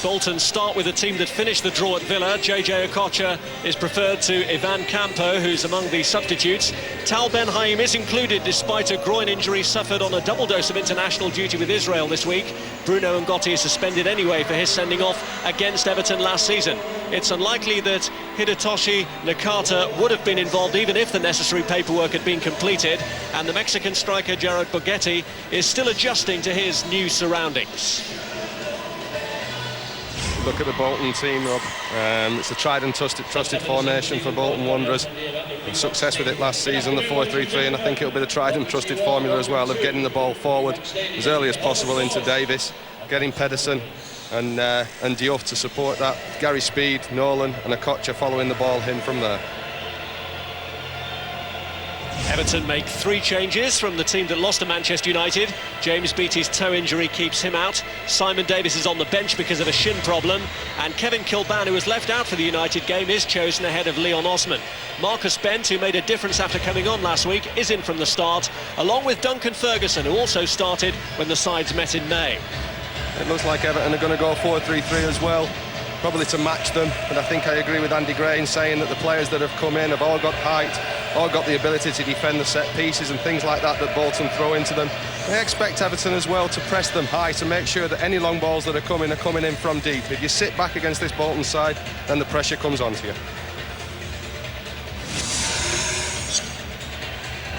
Bolton start with a team that finished the draw at Villa. JJ Okocha is preferred to Ivan Campo, who's among the substitutes. Tal Ben-Haim is included despite a groin injury suffered on a double dose of international duty with Israel this week. Bruno Ngotti is suspended anyway for his sending off against Everton last season. It's unlikely that Hidetoshi Nakata would have been involved even if the necessary paperwork had been completed, and the Mexican striker Gerard Borghetti is still adjusting to his new surroundings. Look at the Bolton team, Rob. It's a tried and trusted formation for Bolton Wanderers. Had success with it last season, the 4-3-3, and I think it'll be the tried and trusted formula as well of getting the ball forward as early as possible into Davis, getting Pedersen and Diouf to support that. Gary Speed, Nolan and Okocha following the ball in from there. Everton make 3 changes from the team that lost to Manchester United. James Beattie's toe injury keeps him out. Simon Davis is on the bench because of a shin problem. And Kevin Kilban, who was left out for the United game, is chosen ahead of Leon Osman. Marcus Bent, who made a difference after coming on last week, is in from the start, along with Duncan Ferguson, who also started when the sides met in May. It looks like Everton are going to go 4-3-3 as well, probably to match them. But I think I agree with Andy Gray in saying that the players that have come in have all got height, all got the ability to defend the set pieces and things like that that Bolton throw into them. They expect Everton as well to press them high to make sure that any long balls that are coming in from deep. If you sit back against this Bolton side, then the pressure comes onto you.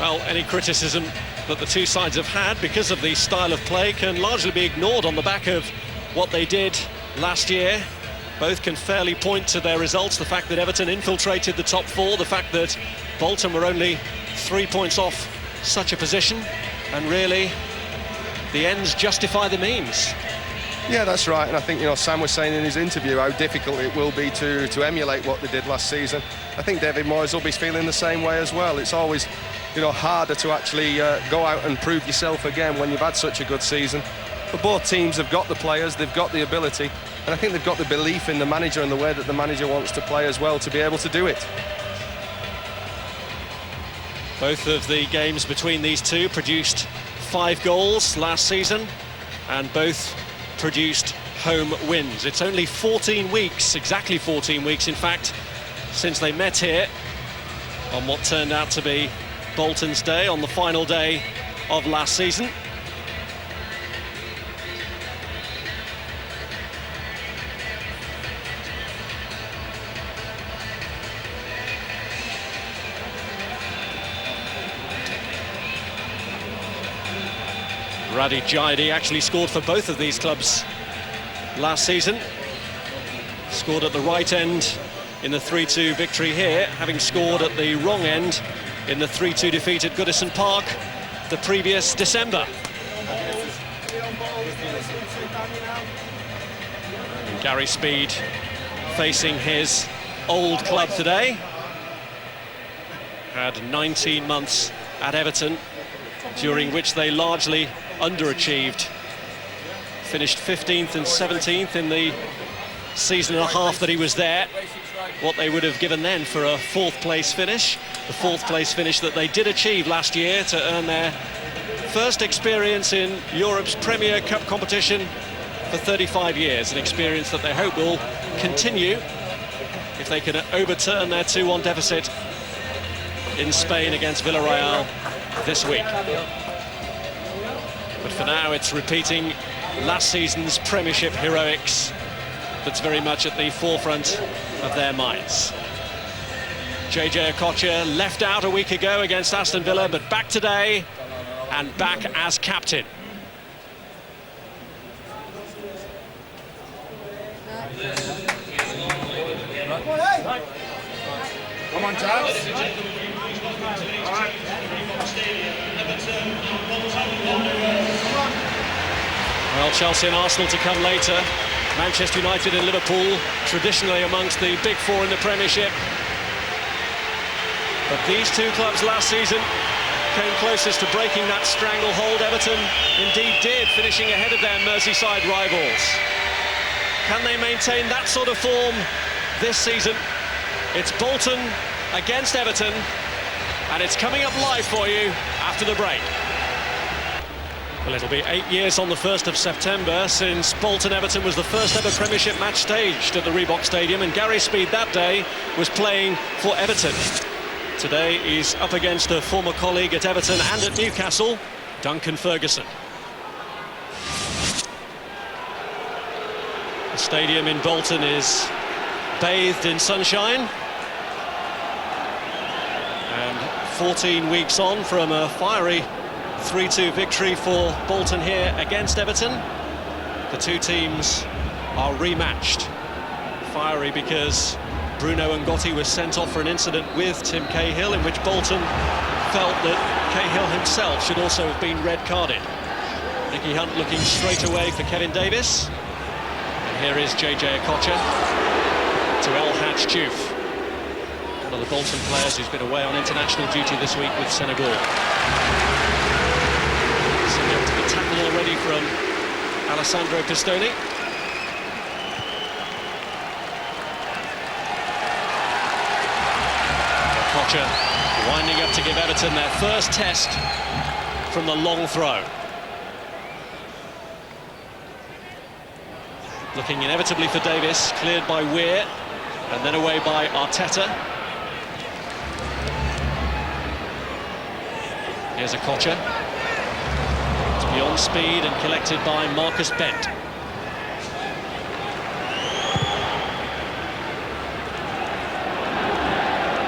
Well, any criticism that the two sides have had because of the style of play can largely be ignored on the back of what they did last year. Both can fairly point to their results, the fact that Everton infiltrated the top 4, the fact that Bolton were only 3 points off such a position, and really the ends justify the means. Yeah, that's right, and I think, you know, Sam was saying in his interview how difficult it will be to emulate what they did last season. I think David Moyes will be feeling the same way as well. It's always, you know, harder to actually go out and prove yourself again when you've had such a good season. But both teams have got the players, they've got the ability, and I think they've got the belief in the manager and the way that the manager wants to play as well to be able to do it. Both of the games between these two produced 5 goals last season, and both produced home wins. It's only 14 weeks, exactly 14 weeks in fact, since they met here on what turned out to be Bolton's day, on the final day of last season. Radi Jaidi actually scored for both of these clubs last season. Scored at the right end in the 3-2 victory here, having scored at the wrong end in the 3-2 defeat at Goodison Park the previous December. And Gary Speed facing his old club today. Had 19 months at Everton, during which they largely underachieved. Finished 15th and 17th in the season and a half that he was there. What they would have given then for a 4th place finish. The 4th place finish that they did achieve last year to earn their first experience in Europe's Premier Cup competition for 35 years. An experience that they hope will continue if they can overturn their 2-1 deficit in Spain against Villarreal this week. But for now, it's repeating last season's Premiership heroics that's very much at the forefront of their minds. JJ Okocha left out a week ago against Aston Villa, but back today and back as captain. Come on, Charles. Well, Chelsea and Arsenal to come later. Manchester United and Liverpool, traditionally amongst the big 4 in the Premiership. But these two clubs last season came closest to breaking that stranglehold. Everton indeed did, finishing ahead of their Merseyside rivals. Can they maintain that sort of form this season? It's Bolton against Everton, and it's coming up live for you after the break. Well, it'll be 8 years on the 1st of September since Bolton-Everton was the first ever Premiership match staged at the Reebok Stadium, and Gary Speed that day was playing for Everton. Today he's up against a former colleague at Everton and at Newcastle, Duncan Ferguson. The stadium in Bolton is bathed in sunshine. And 14 weeks on from a fiery 3-2 victory for Bolton here against Everton, the two teams are rematched. Fiery because Bruno Ngotti was sent off for an incident with Tim Cahill in which Bolton felt that Cahill himself should also have been red-carded. Nicky Hunt looking straight away for Kevin Davis. And here is JJ Okocha to El Hadj Diouf, one of the Bolton players who's been away on international duty this week with Senegal. Tackle already from Alessandro Pistoni. Okocha winding up to give Everton their first test from the long throw. Looking inevitably for Davis, cleared by Weir, and then away by Arteta. Here's Okocha. Beyond speed and collected by Marcus Bent.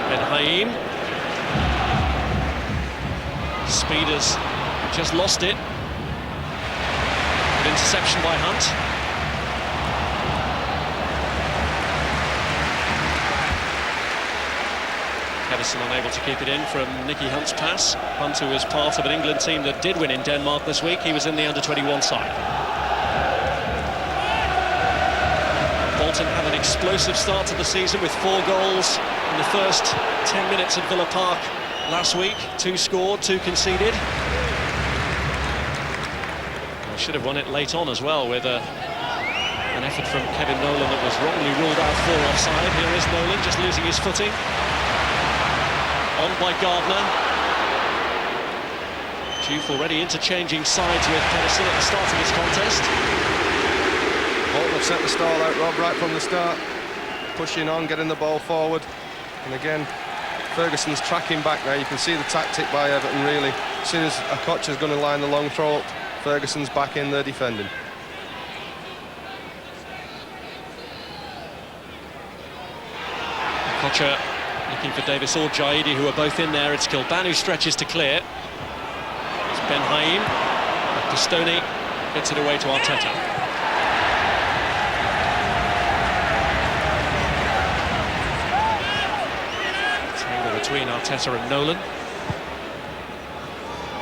Ben Haim. Speed has just lost it. Good interception by Hunt. Everton unable to keep it in from Nicky Hunt's pass. Hunt, who was part of an England team that did win in Denmark this week, he was in the under-21 side. Bolton had an explosive start to the season with 4 goals in the first 10 minutes at Villa Park last week. 2 scored, 2 conceded. They should have won it late on as well with an effort from Kevin Nolan that was wrongly ruled out for offside. Here is Nolan just losing his footing. On by Gardner. Diouf already interchanging sides with Pedersen at the start of this contest. Bolton have set the stall out, Rob, right from the start. Pushing on, getting the ball forward. And again, Ferguson's tracking back now. You can see the tactic by Everton, really. As soon as Okocha's going to line the long throw up, Ferguson's back in there defending. Okocha looking for Davis or Jaidi, who are both in there. It's Kilban who stretches to clear. It's Ben Haim. Pistoni gets it away to Arteta. Tangle between Arteta and Nolan.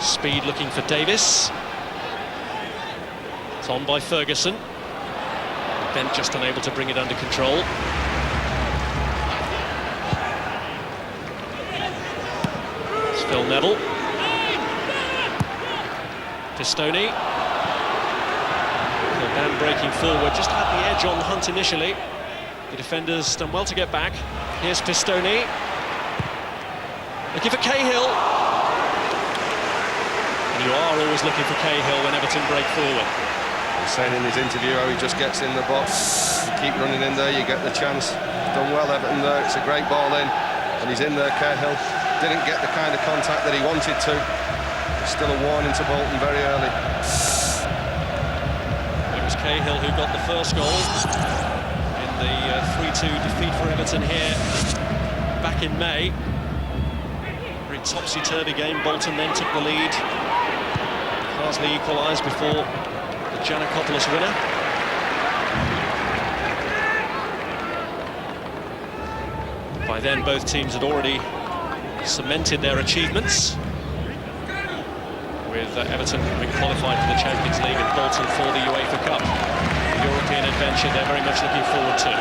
Speed looking for Davis. It's on by Ferguson. Bent just unable to bring it under control. Phil Neville. Pistoni. Kilban breaking forward, just had the edge on Hunt initially. The defenders done well to get back. Here's Pistoni. Looking for Cahill. And you are always looking for Cahill when Everton break forward. He's saying in his interview how he just gets in the box. You keep running in there, you get the chance. Done well, Everton there. It's a great ball in. And he's in there, Cahill. Didn't get the kind of contact that he wanted to. Still a warning to Bolton very early. It was Cahill who got the first goal in the 3-2 defeat for Everton here back in May. Very topsy-turvy game. Bolton then took the lead. Carsley equalised before the Giannakopoulos winner. By then both teams had already cemented their achievements, with Everton having qualified for the Champions League and Bolton for the UEFA Cup. The European adventure they're very much looking forward to.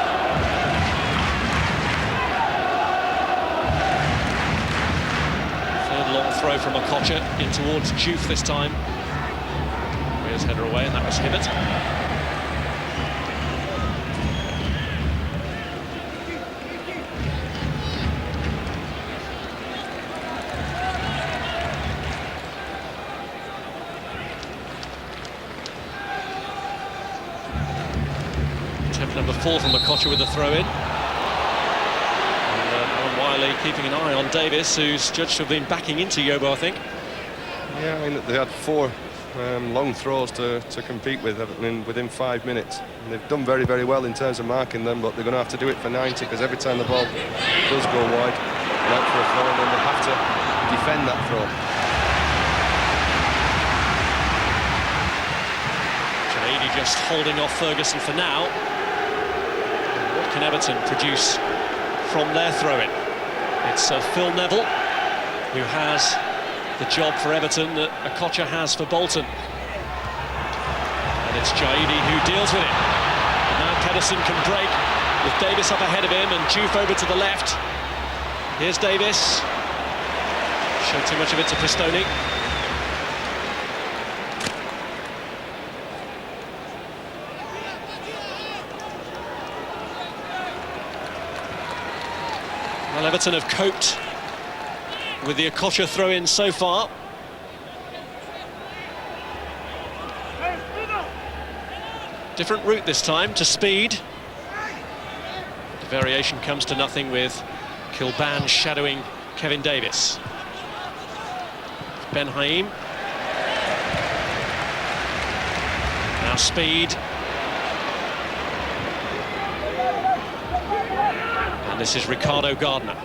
Third long throw from Okocha in towards Diouf this time. Weir's header away, and that was Hibbert. Attempt number 4 from Okocha with the throw-in. Alan Wiley keeping an eye on Davis, who's judged to have been backing into Yobo, I think. Yeah, I mean, they had 4 long throws to compete with within 5 minutes. And they've done very, very well in terms of marking them, but they're going to have to do it for 90, because every time the ball does go wide and out for a throw, then they have to defend that throw. Jaidi just holding off Ferguson for now. What can Everton produce from their throw-in? It's Phil Neville who has the job for Everton that Okocha has for Bolton. And it's Jaidi who deals with it. And now Pedersen can break with Davis up ahead of him and Juve over to the left. Here's Davis. Showed too much of it to Pistoni. Well, Everton have coped with the Okocha throw-in so far. Different route this time, to speed. The variation comes to nothing with Kilban shadowing Kevin Davis. Ben Haim. Now speed. And this is Ricardo Gardner.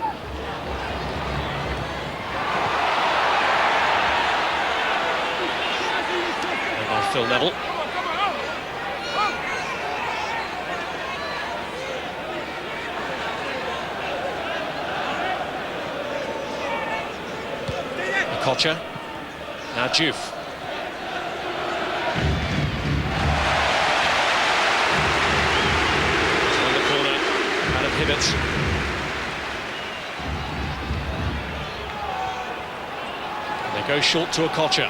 Phil Neville. Okocha. Now Juve. On the corner, out of Hibbert. And they go short to Okocha.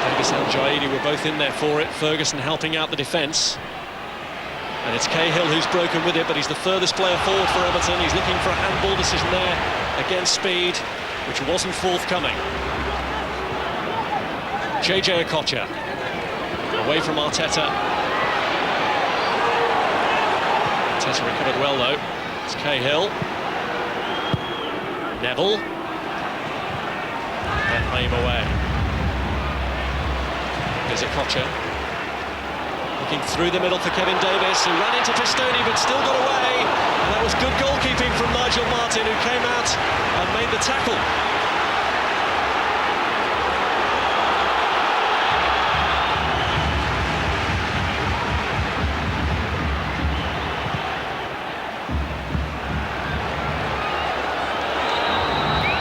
Davis and Jaidi were both in there for it. Ferguson helping out the defence. And it's Cahill who's broken with it, but he's the furthest player forward for Everton. He's looking for a handball decision there against speed, which wasn't forthcoming. JJ Okocha, away from Arteta. Arteta recovered well though. It's Cahill. Neville. And Haim away. There's Okocha. Looking through the middle for Kevin Davis, who ran into Pistoni but still got away. And that was good goalkeeping from Nigel Martin, who came out and made the tackle.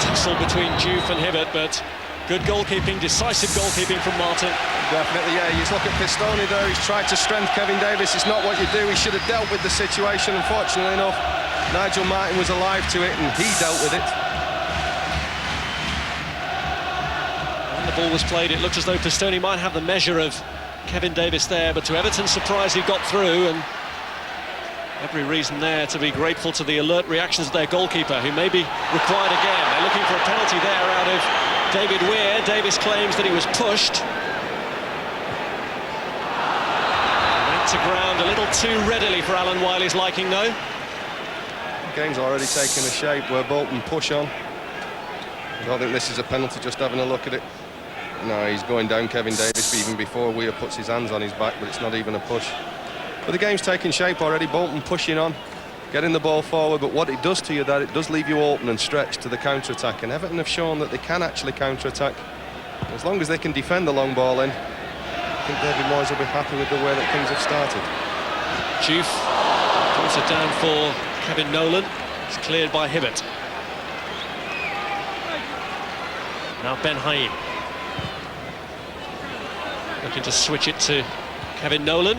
Tussle between Juve and Hibbert, but good goalkeeping, decisive goalkeeping from Martin. Definitely, yeah. You just look at Pistoni there, he's tried to strengthen Kevin Davis. It's not what you do. He should have dealt with the situation. Unfortunately enough, Nigel Martin was alive to it and he dealt with it. When the ball was played, it looked as though Pistoni might have the measure of Kevin Davis there, but to Everton's surprise, he got through, and every reason there to be grateful to the alert reactions of their goalkeeper, who may be required again. They're looking for a penalty there out of David Weir. Davis claims that he was pushed. Went to ground a little too readily for Alan Wiley's liking, though. The game's already taken a shape where Bolton push on. I don't think this is a penalty, just having a look at it. No, he's going down Kevin Davis even before Weir puts his hands on his back, but it's not even a push. But the game's taking shape already. Bolton pushing on, getting the ball forward, but what it does to you, that it does leave you open and stretched to the counter-attack, and Everton have shown that they can actually counter-attack. As long as they can defend the long ball in, I think David Moyes will be happy with the way that things have started. Juve puts it down for Kevin Nolan. It's cleared by Hibbert. Now Ben Haim. Looking to switch it to Kevin Nolan.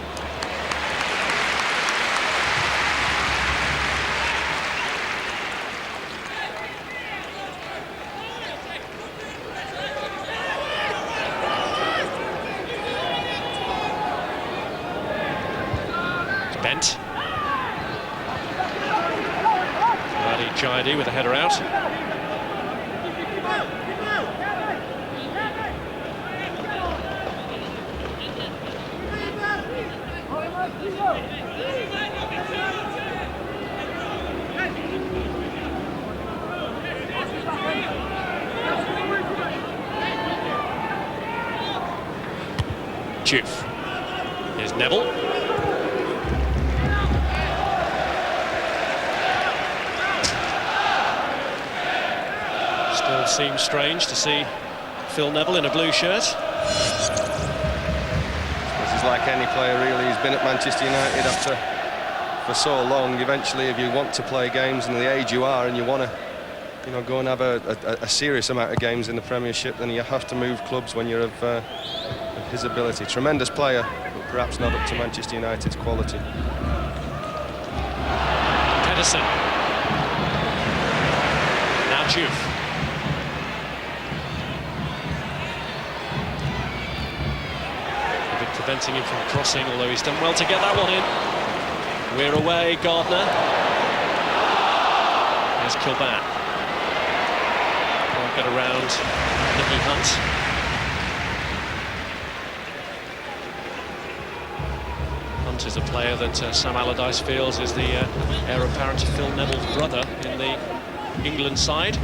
Bent. Jaidi with a header out. Juve. Here's Neville. Still seems strange to see Phil Neville in a blue shirt. This is like any player really. He's been at Manchester United for so long. Eventually, if you want to play games and the age you are, and you want to, you know, go and have a serious amount of games in the Premiership, then you have to move clubs when you're of his ability. Tremendous player, but perhaps not up to Manchester United's quality. Pedersen. Now Juve. A bit preventing him from crossing, although he's done well to get that one in. We're away, Gardner. Here's Kilban. Can't get around Nicky Hunt. Hunt is a player that Sam Allardyce feels is the heir apparent to Phil Neville's brother in the England side.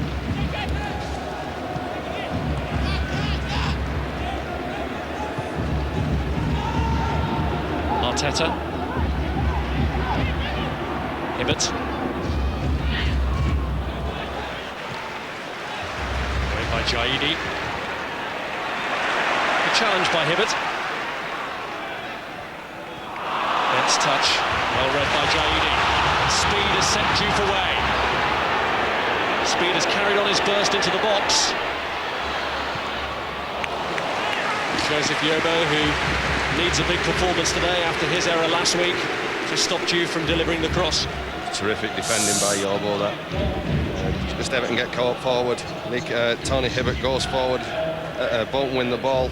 Arteta. Hibbert. Away by Jaidi. A challenge by Hibbert. Bent's touch, well read by Jaidi. Speed has sent Juve away. Speed has carried on his burst into the box. Joseph Yobo, who needs a big performance today after his error last week to stop Juve from delivering the cross. Terrific defending by Yobo, that. Just Everton get caught forward. Tony Hibbert goes forward. Bolton win the ball.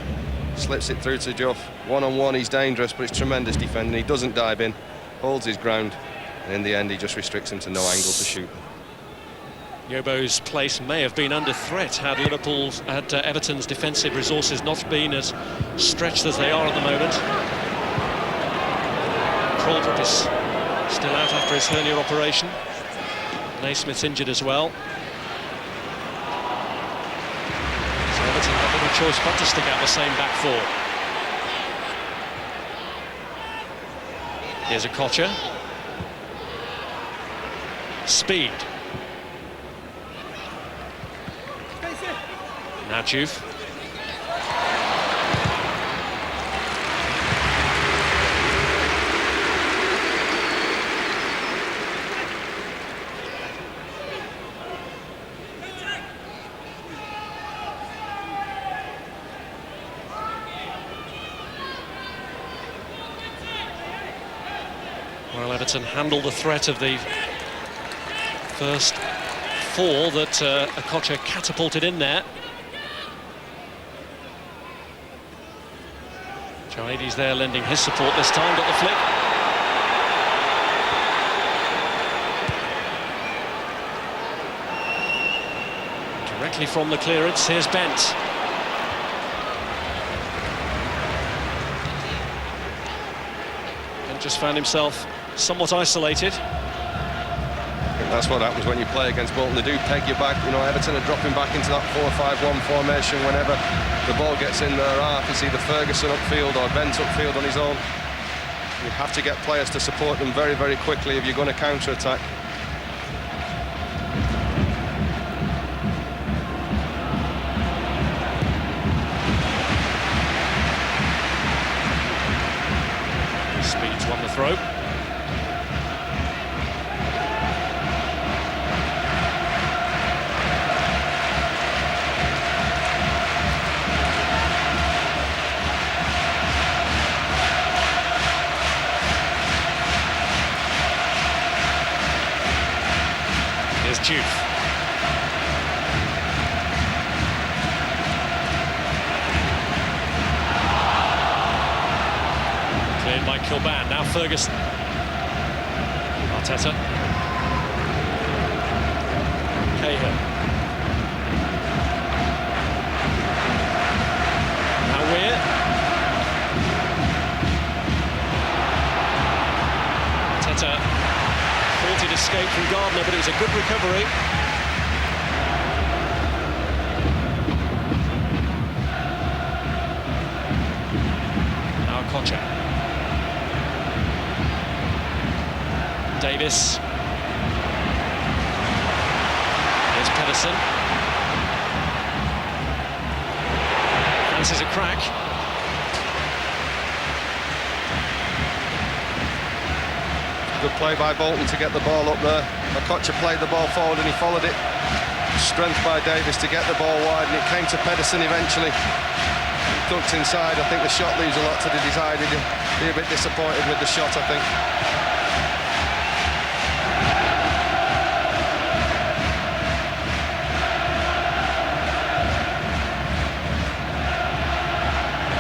Slips it through to Juve. One-on-one, he's dangerous, but it's tremendous defending. He doesn't dive in, holds his ground, and in the end, he just restricts him to no angle to shoot. Yobo's place may have been under threat had Everton's defensive resources not been as stretched as they are at the moment. Kraldrup is still out after his hernia operation. Naismith's injured as well. So Everton have little choice but to stick out the same back four. Here's a Kocher. Speed. Now Juve. Well, Everton handled the threat of the first four that Kocher catapulted in there. Jaidi's there lending his support this time, got the flick. Directly from the clearance, here's Bent. Bent just found himself somewhat isolated. That's what happens when you play against Bolton. They do peg you back. You know, Everton are dropping back into that 4-5-1 formation whenever the ball gets in their half. It's either Ferguson upfield or Bent upfield on his own. You have to get players to support them very, very quickly if you're going to counter-attack. Speed's won the throw. Juve. Cleared by Kilban, now Ferguson. Arteta. Cahill. Now Weir. escape from Gardner, but it was a good recovery. Now Kocha. Davis. Here's Pedersen. Fancies a crack. Good play by Bolton to get the ball up there. Kocha played the ball forward and he followed it. Strength by Davis to get the ball wide, and it came to Pedersen eventually. Ducked inside. I think the shot leaves a lot to be desired. He'd be a bit disappointed with the shot, I think.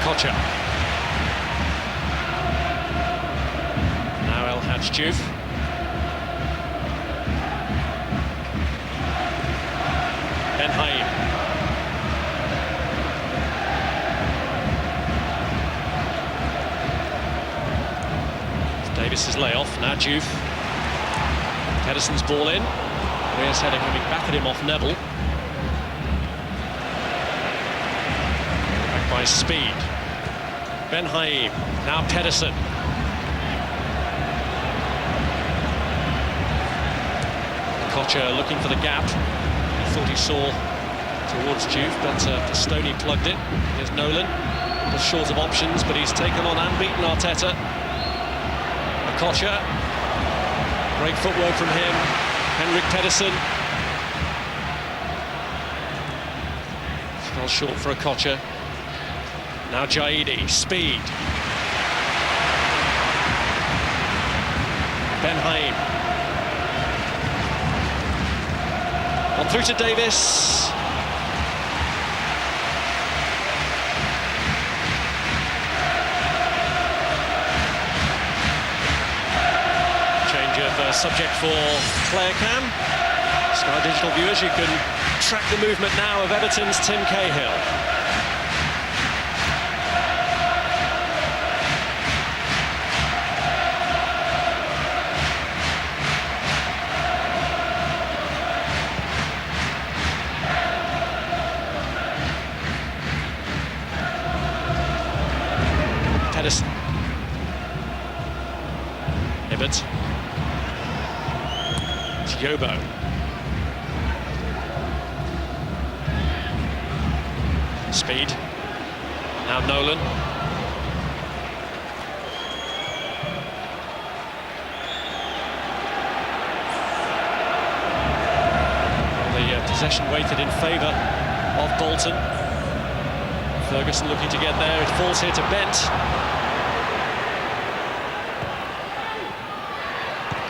Kocha. Now El Hadj. Ben Haim. Davis's layoff. Now Juve. Pedersen's ball in. Rear's header coming back at him off Neville. Back by Speed. Ben Haim. Now Pedersen. Kocha looking for the gap. He thought he saw towards Juve, but Stoney plugged it. Here's Nolan. Was short of options, but he's taken on and beaten Arteta. Kocha. Great footwork from him. Henrik Pedersen. Fell short for Kocha. Now Jaidi. Speed. Ben Haim. On through to Davis. Change of subject for player cam. Sky Digital viewers, you can track the movement now of Everton's Tim Cahill. Pedersen. Hibbert. Yobo. Speed. Now Nolan. The possession weighted in favour of Bolton. Ferguson looking to get there. It falls here to Bent.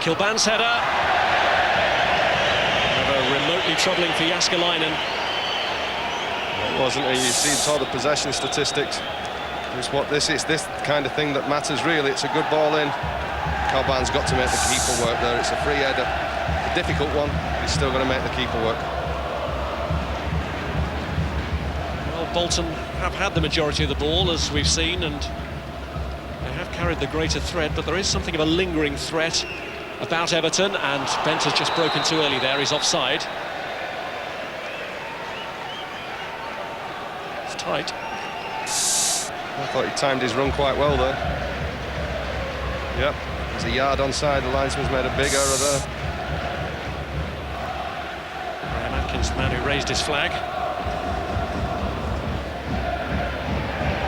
Kilban's header. Never remotely troubling for Jääskeläinen. It wasn't. You saw the possession statistics. It's what this is. This kind of thing that matters really. It's a good ball in. Kilban's got to make the keeper work there. It's a free header. A difficult one. He's still going to make the keeper work. Well, Bolton have had the majority of the ball, as we've seen, and they have carried the greater threat, but there is something of a lingering threat about Everton, and Bent has just broken too early there. He's offside. It's tight. I thought he timed his run quite well there. Yep, there's a yard onside. The linesman's made a big error there. Graham Atkins, the man who raised his flag.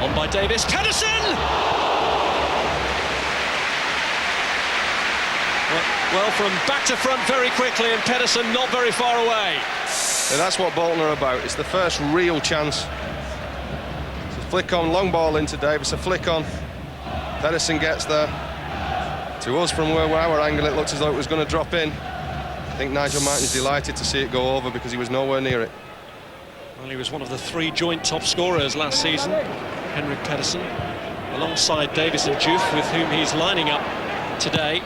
On by Davis. Pedersen! Well, from back to front very quickly, and Pedersen not very far away. And that's what Bolton are about. It's the first real chance. It's a flick on, long ball into Davis, a flick on. Pedersen gets there. To us, from where our angle, it looks as though it was going to drop in. I think Nigel Martin's delighted to see it go over because he was nowhere near it. Well, he was one of the 3 joint top scorers last season, Henrik Pedersen, alongside Davis and Juve, with whom he's lining up today.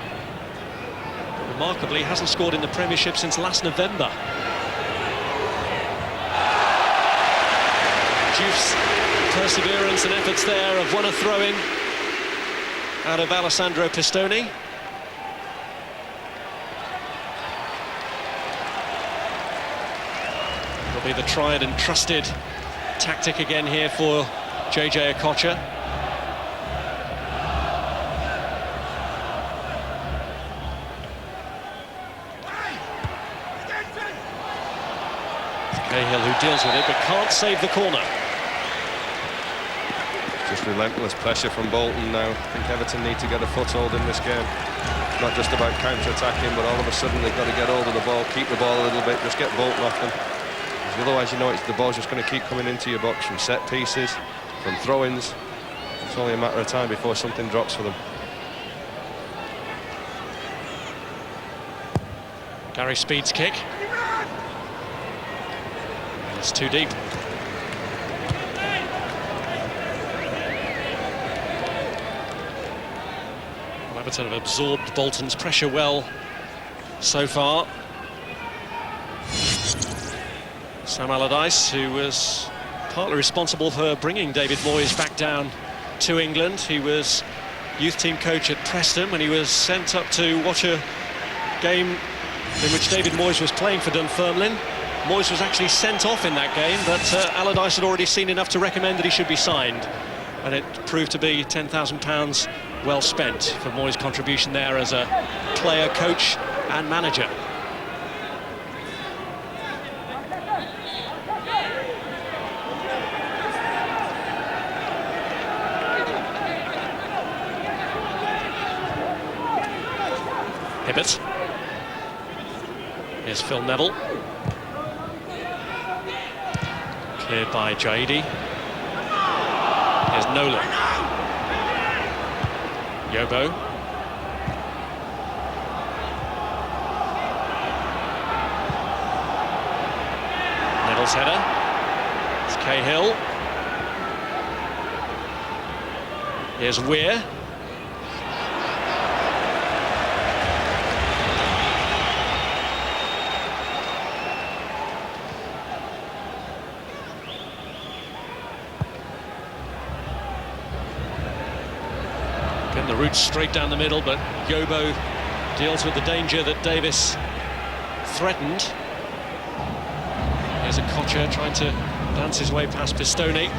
Remarkably, hasn't scored in the Premiership since last November. Juve's perseverance and efforts there have won a throw-in out of Alessandro Pistoni. be the tried and trusted tactic again here for JJ Okocha. Cahill who deals with it but can't save the corner. Just relentless pressure from Bolton now. I think Everton need to get a foothold in this game. Not just about counter-attacking, but all of a sudden they've got to get hold of the ball, keep the ball a little bit, just get Bolton off them. Otherwise, you know, the ball's just going to keep coming into your box from set pieces, from throw-ins. It's only a matter of time before something drops for them. Gary Speed's kick. It's too deep. Well, Everton have absorbed Bolton's pressure well so far. Sam Allardyce, who was partly responsible for bringing David Moyes back down to England. He was youth team coach at Preston when he was sent up to watch a game in which David Moyes was playing for Dunfermline. Moyes was actually sent off in that game, but Allardyce had already seen enough to recommend that he should be signed. And it proved to be £10,000 well spent for Moyes' contribution there as a player, coach and manager. Hibbert. Here's Phil Neville. Cleared by Jaidi. Here's Nolan. Yobo. Neville's header. It's Cahill. Here's Weir. The route straight down the middle, but Yobo deals with the danger that Davis threatened. Here's Okocha trying to dance his way past Pistone.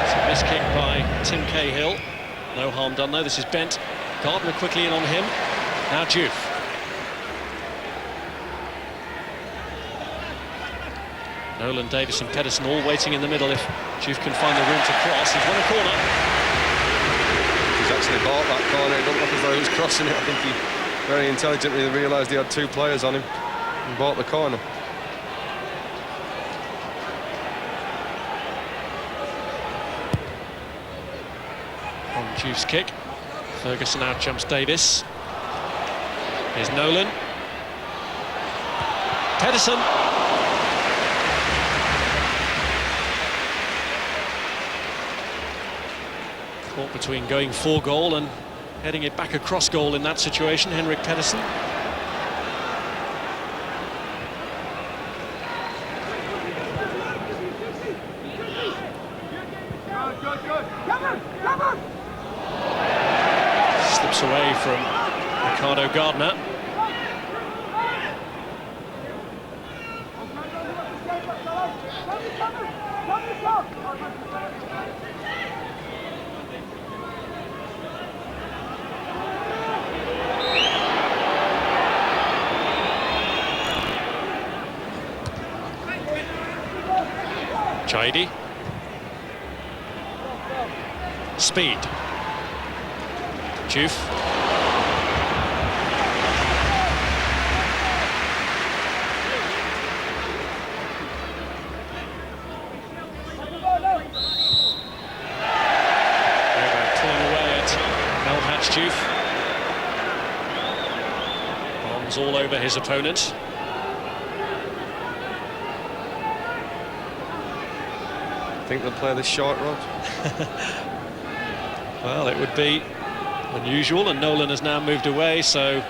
It's a miss kick by Tim Cahill. No harm done though. This is Bent. Gardner quickly in on him. Now Juve. Nolan, Davis and Pedersen all waiting in the middle if Juve can find the room to cross. He's won a corner. He's actually bought that corner. It doesn't look as though he was crossing it. I think he very intelligently realised he had two players on him and bought the corner. On Juve's kick, Ferguson out jumps Davis. Here's Nolan. Pedersen. Caught between going for goal and heading it back across goal in that situation, Henrik Pedersen. Slips away from Ricardo Gardner. Jaidi. Speed. Juve. Pulling away at Melhatch Juve. Bombs all over his opponent. Think they'll play this short, Rod? Well, it would be unusual, and Nolan has now moved away, so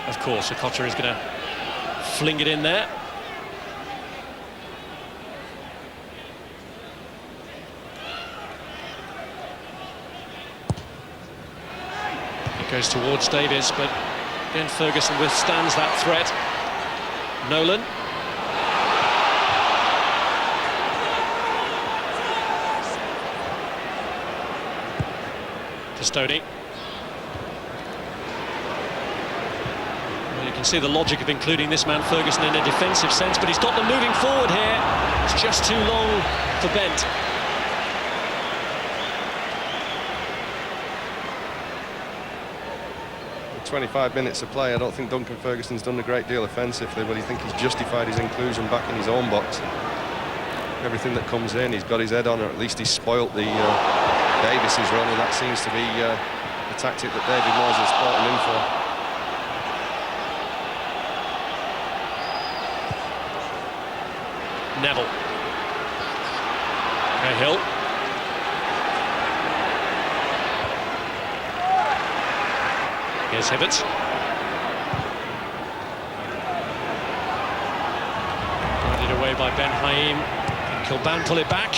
of course Okocha is going to fling it in there. It goes towards Davis, but again Ferguson withstands that threat. Nolan. Stoney. Well, you can see the logic of including this man Ferguson in a defensive sense, but he's got them moving forward here. It's just too long for Bent. With 25 minutes of play, I don't think Duncan Ferguson's done a great deal offensively, but I think he's justified his inclusion back in his own box. Everything that comes in, he's got his head on, or at least he's spoilt the Davis's run, and that seems to be the tactic that David Moyes has brought him in for. Neville. Cahill. Here's Hibbert. Guided away by Ben Haim. Can Kilban pull it back?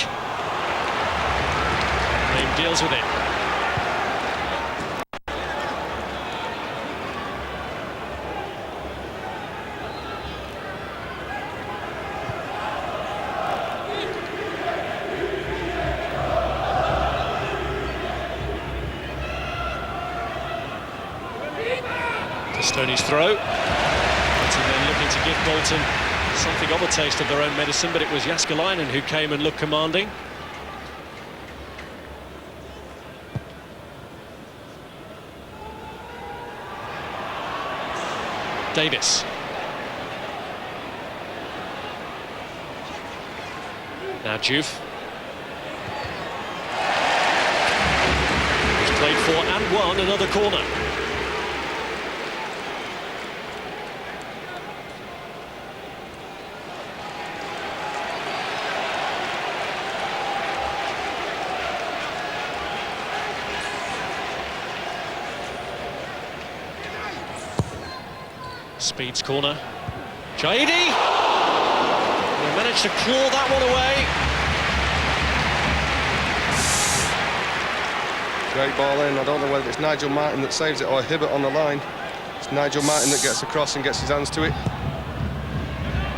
Haim deals with it. Stoney's throw. And then looking to give Bolton something of a taste of their own medicine, but it was Jääskeläinen who came and looked commanding. Davis. Now Juve. He's played for and won another corner. Speed's corner. Jaidi! They managed to claw that one away. Great ball in. I don't know whether it's Nigel Martin that saves it or Hibbert on the line. It's Nigel Martin that gets across and gets his hands to it.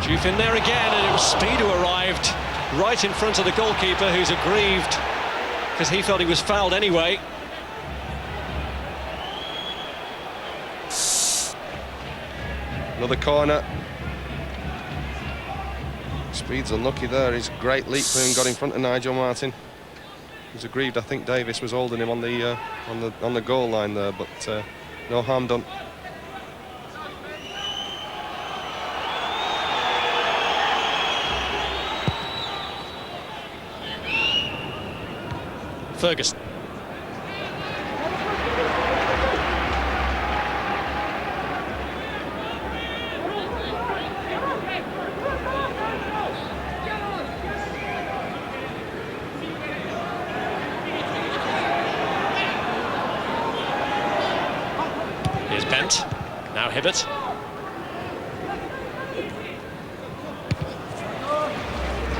Juve in there again, and it was Speed who arrived right in front of the goalkeeper, who's aggrieved because he felt he was fouled anyway. Another corner. Speed's unlucky there. His great leap for him got in front of Nigel Martin. He was aggrieved. I think Davis was holding him on the goal line there, but no harm done. Ferguson. Here's Bent. Now Hibbert.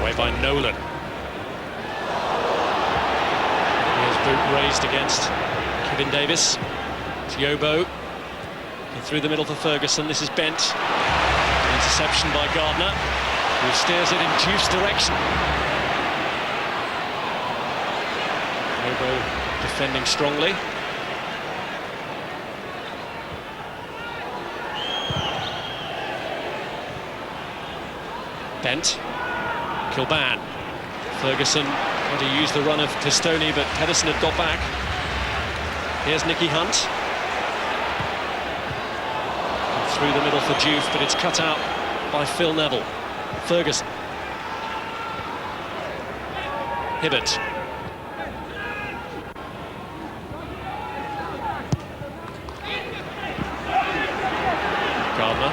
Away by Nolan. Boot raised against Kevin Davis. It's Yobo. And through the middle for Ferguson. This is Bent. Interception by Gardner, who steers it in Jufe's direction. Yobo defending strongly. Bent. Kilban. Ferguson trying to use the run of Testoni, but Pedersen had got back. Here's Nicky Hunt. And through the middle for Juve, but it's cut out by Phil Neville. Ferguson. Hibbert. Gardner.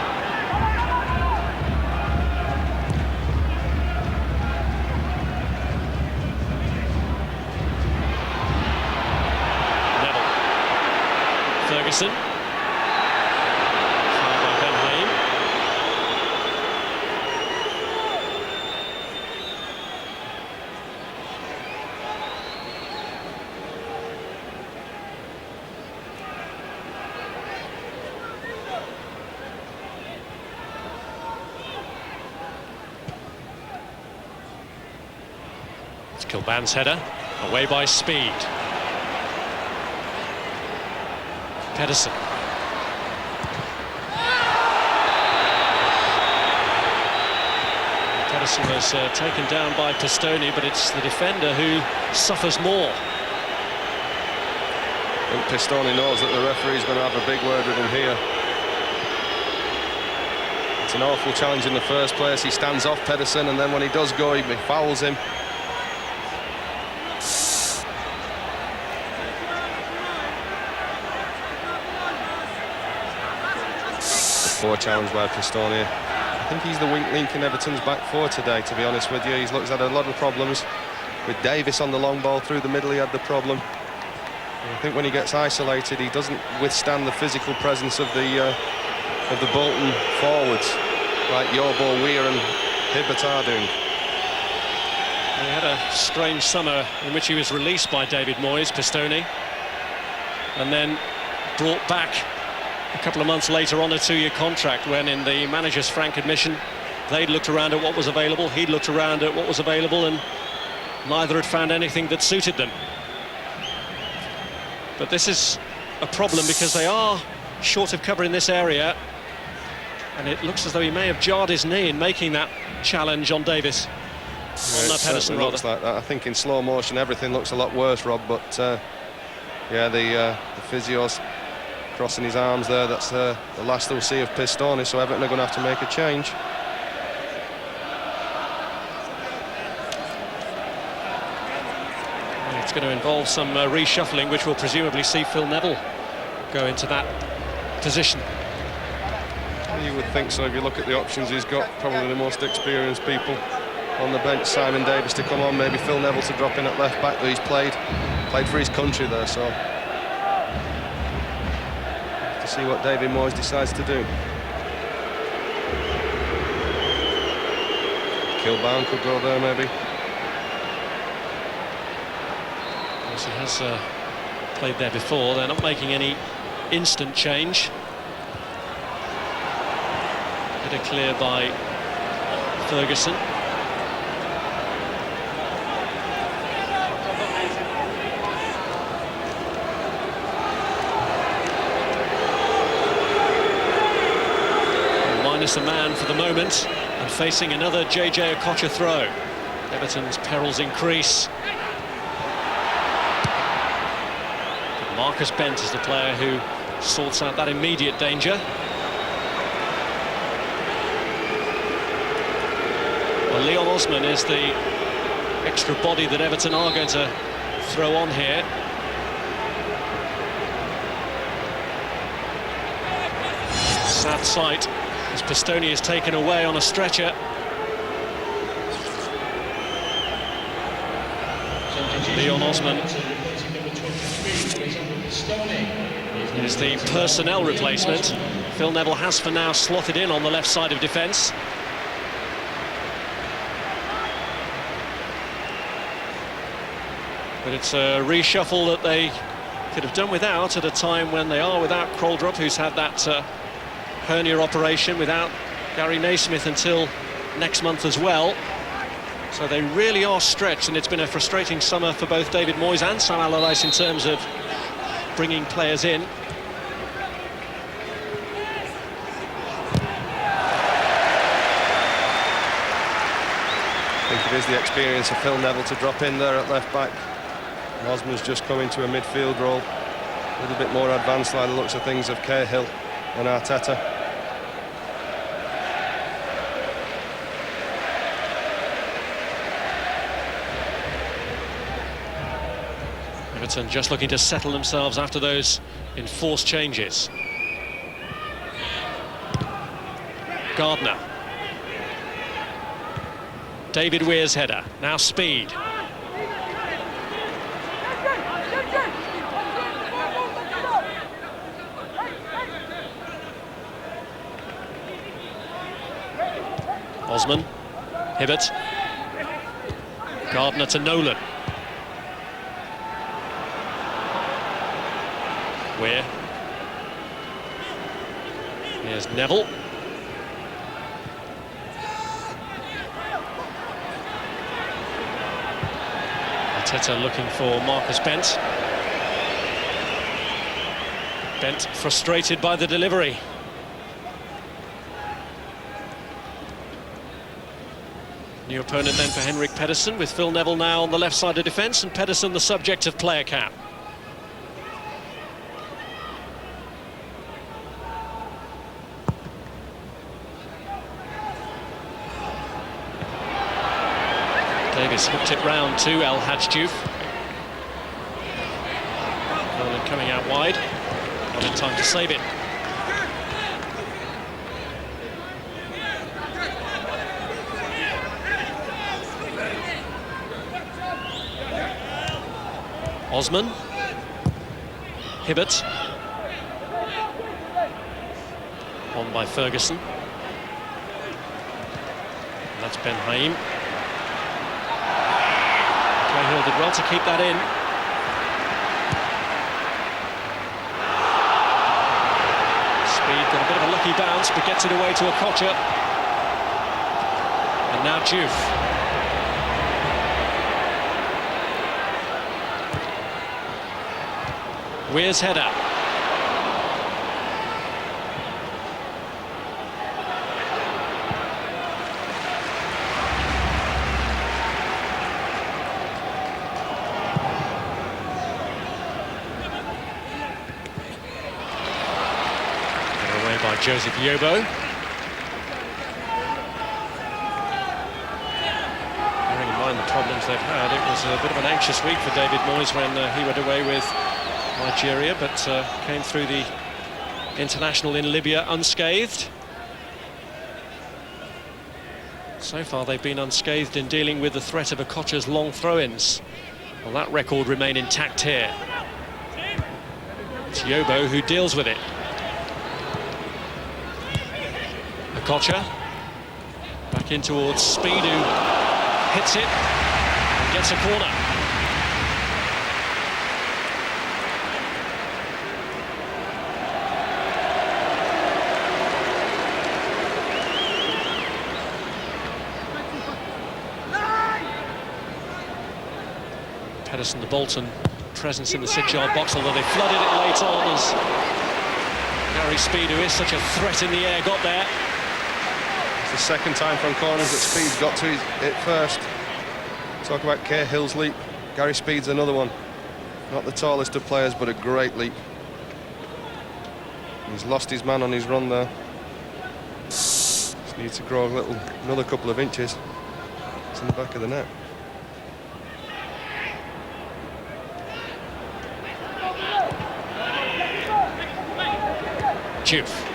Ferguson. Fouled by Ben Haim. It's Kilban's header, away by Speed. Pedersen. Pedersen was taken down by Pistone, but it's the defender who suffers more. I think Pistone knows that the referee's going to have a big word with him here. It's an awful challenge in the first place. He stands off Pedersen, and then when he does go, he fouls him. Poor challenge by Pistone. I think he's the weak link in Everton's back four today, to be honest with you. He's had a lot of problems. With Davis on the long ball through the middle, he had the problem. And I think when he gets isolated, he doesn't withstand the physical presence of the Bolton forwards, like Yobo, Weir and Hibbert are doing. He had a strange summer in which he was released by David Moyes, Pistone, and then brought back a couple of months later on a 2-year contract, when in the manager's frank admission they'd looked around at what was available, he'd looked around at what was available, and neither had found anything that suited them. But this is a problem because they are short of cover in this area, and it looks as though he may have jarred his knee in making that challenge on Davis. Yeah, on Pedersen, rather. Looks like that. I think in slow motion everything looks a lot worse, Rob, but yeah, the physio's crossing his arms there. That's the last we'll see of Pistone, so Everton are going to have to make a change. It's going to involve some reshuffling, which will presumably see Phil Neville go into that position. You would think so if you look at the options he's got. Probably the most experienced people on the bench. Simon Davis to come on, maybe Phil Neville to drop in at left back, but he's played for his country there, so to see what David Moyes decides to do. Kilbound could go there, maybe. Yes, he has played there before. They're not making any instant change. Header clear by Ferguson. Minus a man for the moment, and facing another JJ Okocha throw. Everton's perils increase. Marcus Bent is the player who sorts out that immediate danger. Well, Leon Osman is the extra body that Everton are going to throw on here. Sad sight as Pistone is taken away on a stretcher. Leon Osman is the personnel replacement. Phil Neville has for now slotted in on the left side of defence. But it's a reshuffle that they could have done without at a time when they are without Kroldrup, who's had that hernia operation, without Gary Naismith until next month as well. So they really are stretched, and it's been a frustrating summer for both David Moyes and Sam Allardyce in terms of bringing players in. I think it is the experience of Phil Neville to drop in there at left back. Osman's just come into a midfield role, a little bit more advanced by the looks of things of Cahill and Arteta. Everton just looking to settle themselves after those enforced changes. Gardner. David Weir's header, now speed. Osman, Hibbert, Gardner to Nolan. Weir. Here's Neville. Arteta looking for Marcus Bent. Bent, frustrated by the delivery. New opponent then for Henrik Pedersen, with Phil Neville now on the left side of defence, and Pedersen the subject of player cap. Davis hooked it round to El Hadjdiouf. Bolton coming out wide, not in time to save it. Osman, Hibbert, on by Ferguson. And that's Ben Haim. Cahill did well to keep that in. Speed got a bit of a lucky bounce, but gets it away to Okocha. And now Diouf. Weir's header. Put away by Joseph Yobo. Bearing in mind the problems they've had, it was a bit of an anxious week for David Moyes when he went away with Nigeria, but came through the international in Libya unscathed. So far they've been unscathed in dealing with the threat of Okocha's long throw-ins. Well, that record remain intact here. It's Yobo who deals with it. Okocha back in towards Speed, who hits it and gets a corner. Pedersen, the Bolton presence in the 6-yard box, although they flooded it late on as Gary Speed, who is such a threat in the air, got there. It's the second time from corners that Speed's got to it first. Talk about Cahill's leap. Gary Speed's another one. Not the tallest of players, but a great leap. He's lost his man on his run there. Just needs to grow another couple of inches. It's in the back of the net. Diouf.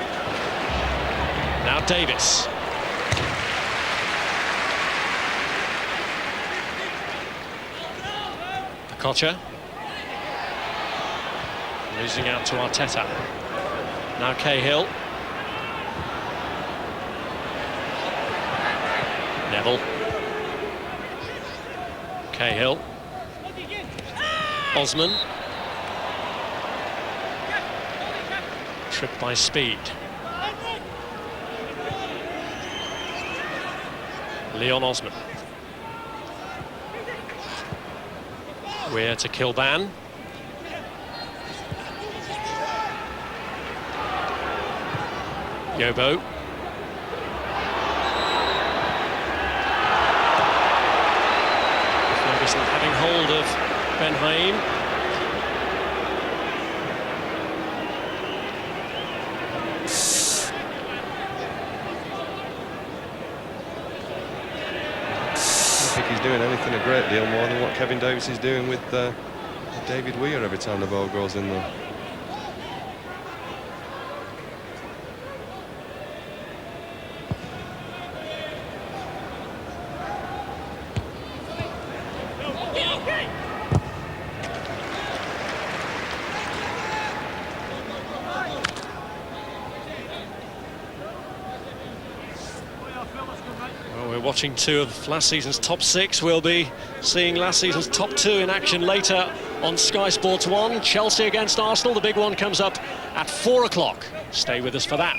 Now Davis. Okocha. Losing out to Arteta. Now Cahill. Neville. Cahill. Osman. Tripped by Speed. Leon Osman. Weir to Kilban. Yobo. Ferguson having hold of Ben Haim. He's doing anything a great deal more than what Kevin Davis is doing with David Weir every time the ball goes in there. Watching two of last season's top 6. We'll be seeing last season's top 2 in action later on Sky Sports 1. Chelsea against Arsenal. The big one comes up at 4 o'clock. Stay with us for that.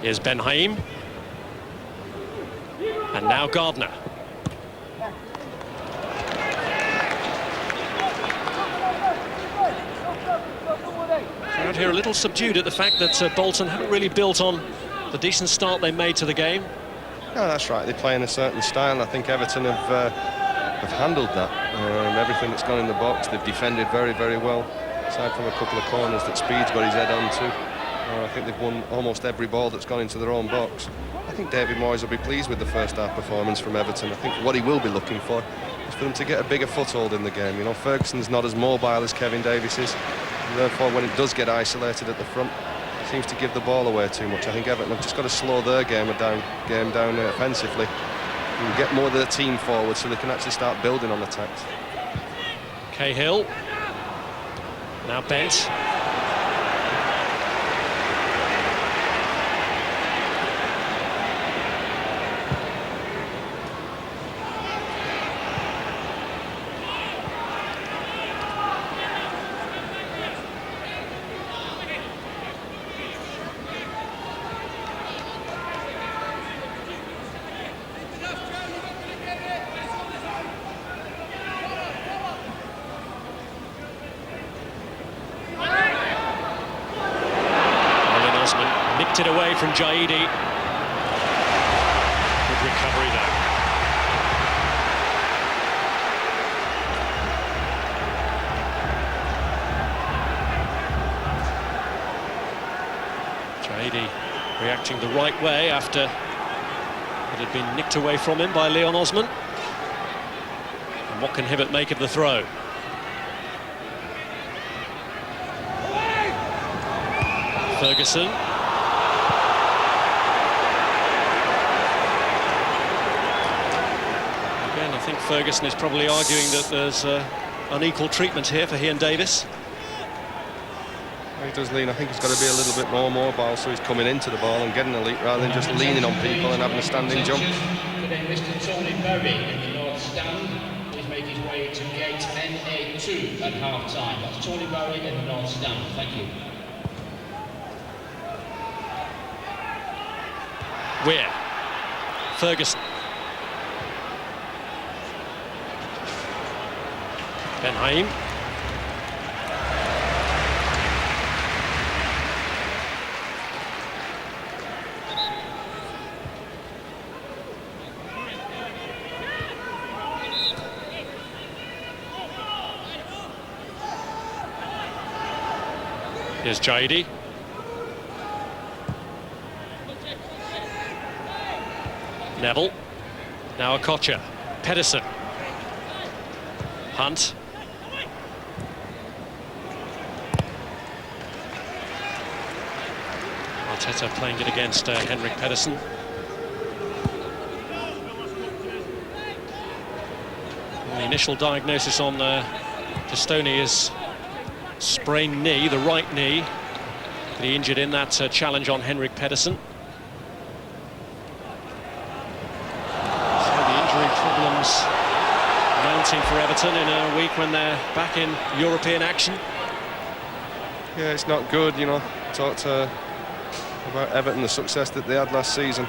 Here's Ben Haim. And now Gardner. Crowd here a little subdued at the fact that Bolton haven't really built on the decent start they made to the game. No, that's right. They play in a certain style, and I think Everton have handled that. Everything that's gone in the box, they've defended very, very well. Aside from a couple of corners that Speed's got his head onto, I think they've won almost every ball that's gone into their own box. I think David Moyes will be pleased with the first half performance from Everton. I think what he will be looking for is for them to get a bigger foothold in the game. You know, Ferguson's not as mobile as Kevin Davies is, and therefore when it does get isolated at the front, it seems to give the ball away too much. I think Everton have just got to slow their game down offensively and get more of their team forward so they can actually start building on attacks. Cahill. Now Bent. Nicked it away from Jaidi. Good recovery there. Jaidi reacting the right way after it had been nicked away from him by Leon Osman. And what can Hibbert make of the throw? Ferguson. I think Ferguson is probably arguing that there's unequal treatment here for he and Davis. He does lean. I think he's got to be a little bit more mobile, so he's coming into the ball and getting a leap rather than just leaning on people and having a standing jump. Today, Mr. Tony Berry in the North Stand. Please make his way to gate NA2 at half-time. That's Tony Berry in the North Stand. Thank you. Weir. Ferguson. Ben Haim. Here's Jaidi. Neville. Now Okocha. Pedersen. Hunt. Arteta playing it against Henrik Pedersen. The initial diagnosis on Testoni is sprained knee, the right knee, that he injured in that challenge on Henrik Pedersen. So the injury problems mounting for Everton in a week when they're back in European action. Yeah, it's not good, you know. Talked about Everton, the success that they had last season,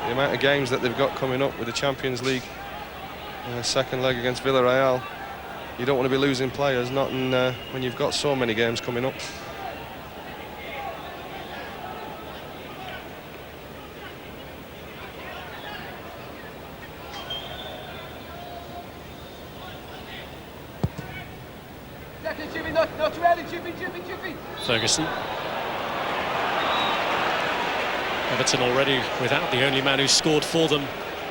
the amount of games that they've got coming up with the Champions League second leg against Villarreal. You don't want to be losing players, not in, when you've got so many games coming up. Ferguson. Everton already without the only man who scored for them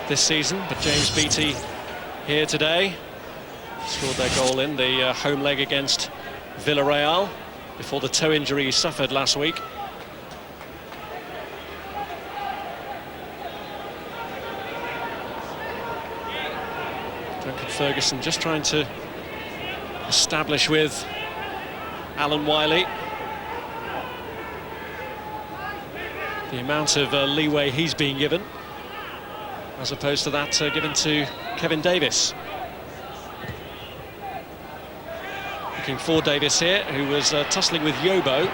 this season, but James Beattie here today. Scored their goal in the home leg against Villarreal before the toe injury he suffered last week. Duncan Ferguson just trying to establish with Alan Wiley the amount of leeway he's being given, as opposed to that given to Kevin Davis. Looking for Davis here, who was tussling with Yobo.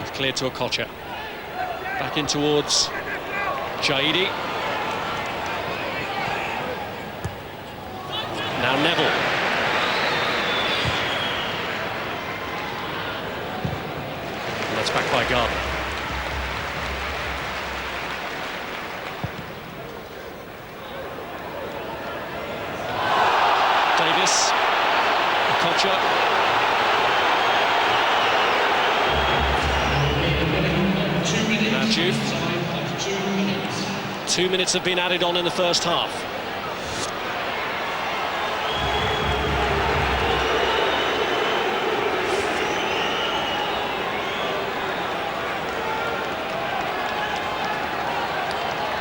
It's cleared to Okocha. Back in towards Jaidi. Now Neville. And that's back by Gardner. Davis. Kocha. Now Juve. 2 minutes have been added on in the first half.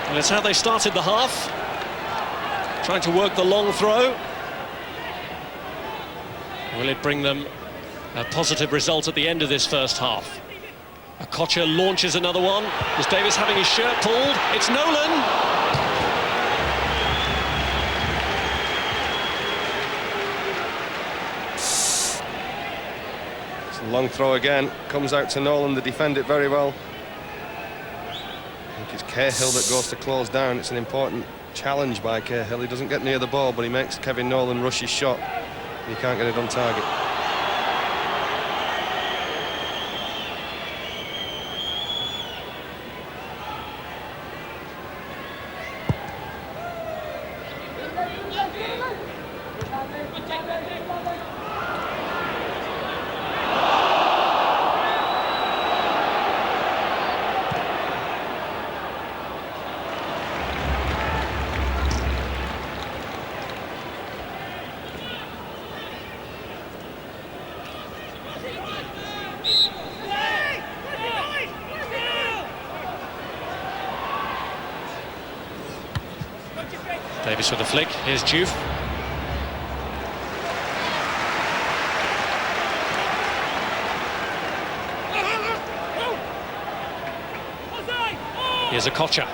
And it's how they started the half. Trying to work the long throw. Will it bring them a positive result at the end of this first half? Kocha launches another one. Is Davis having his shirt pulled? It's Nolan! It's a long throw again. Comes out to Nolan. They defend it very well. I think it's Cahill that goes to close down. It's an important challenge by Cahill. He doesn't get near the ball, but he makes Kevin Nolan rush his shot. He can't get it on target. Davis with a flick. Here's Juve. Here's a Kocha.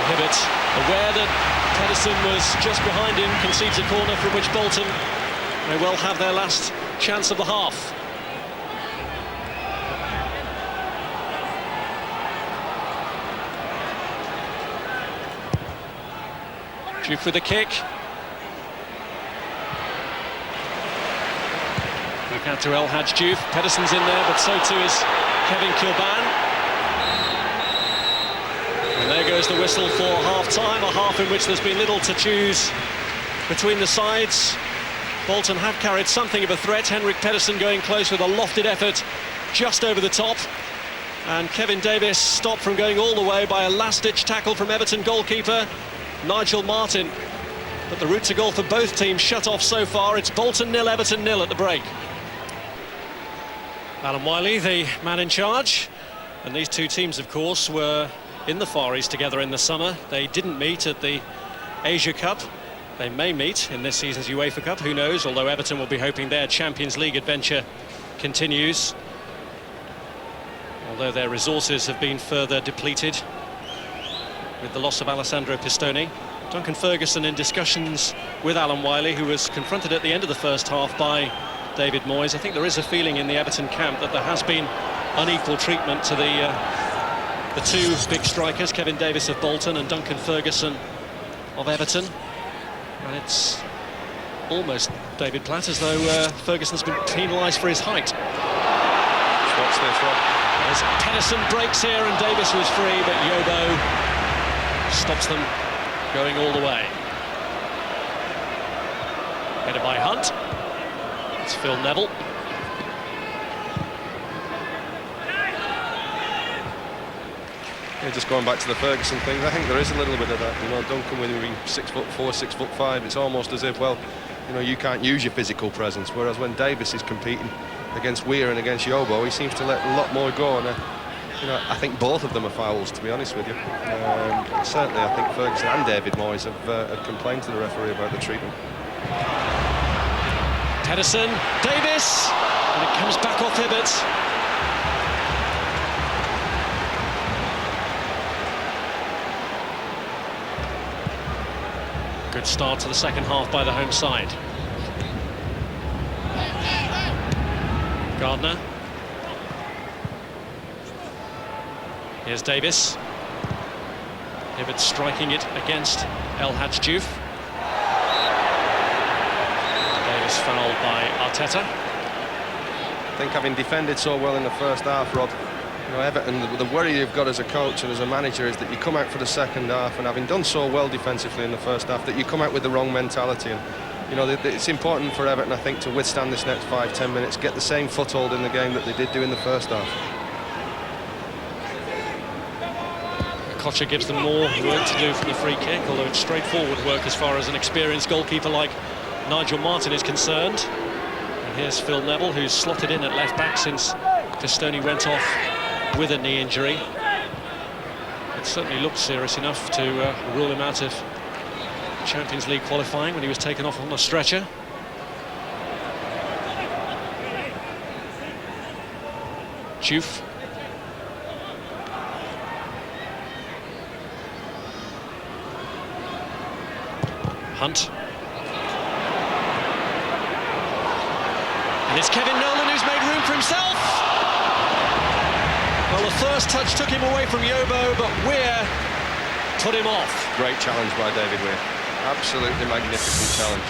Hibbert, aware that Pedersen was just behind him, concedes a corner from which Bolton may well have their last chance of the half. Juve with a kick. Look out to El Hadj Diouf. Pedersen's in there, but so too is Kevin Kilban. And there goes the whistle for half-time, a half in which there's been little to choose between the sides. Bolton have carried something of a threat. Henrik Pedersen going close with a lofted effort just over the top. And Kevin Davis stopped from going all the way by a last-ditch tackle from Everton goalkeeper Nigel Martin. But the route to goal for both teams shut off so far. It's Bolton 0, Everton 0 at the break. Alan Wiley, the man in charge. And these two teams, of course, were in the Far East together in the summer. They didn't meet at the Asia Cup. They may meet in this season's UEFA Cup, who knows, although Everton will be hoping their Champions League adventure continues. Although their resources have been further depleted with the loss of Alessandro Pistone. Duncan Ferguson in discussions with Alan Wiley, who was confronted at the end of the first half by David Moyes. I think there is a feeling in the Everton camp that there has been unequal treatment to the two big strikers, Kevin Davis of Bolton and Duncan Ferguson of Everton. And it's almost, David Platt, as though Ferguson's been penalised for his height. Watch this one. As Pedersen breaks here and Davis was free, but Yobo stops them going all the way. Headed by Hunt. It's Phil Neville. Yeah, just going back to the Ferguson thing, I think there is a little bit of that. You know, Duncan, when you're 6'4", 6'5", it's almost as if, well, you know, you can't use your physical presence. Whereas when Davis is competing against Weir and against Yobo, he seems to let a lot more go. And you know, I think both of them are fouls, to be honest with you. Certainly, I think Ferguson and David Moyes have complained to the referee about the treatment. Pedersen, Davis, and it comes back off Hibbert. Good start to the second half by the home side. Gardner. Here's Davis. Hibbert striking it against El Hadj Diouf. Davis fouled by Arteta. I think having defended so well in the first half, Rob, you know, Everton, the worry you've got as a coach and as a manager is that you come out for the second half, and having done so well defensively in the first half, that you come out with the wrong mentality. And you know, it's important for Everton, I think, to withstand this next 5-10 minutes, get the same foothold in the game that they did do in the first half. Kocher gives them more work to do from the free kick, although it's straightforward work as far as an experienced goalkeeper like Nigel Martyn is concerned. And here's Phil Neville, who's slotted in at left back since Pistone went off with a knee injury. It certainly looked serious enough to rule him out of Champions League qualifying when he was taken off on a stretcher. Diouf. Hunt. And it's Kevin Nolan who's made room for himself. Well, the first touch took him away from Yobo, but Weir put him off. Great challenge by David Weir. Absolutely magnificent challenge.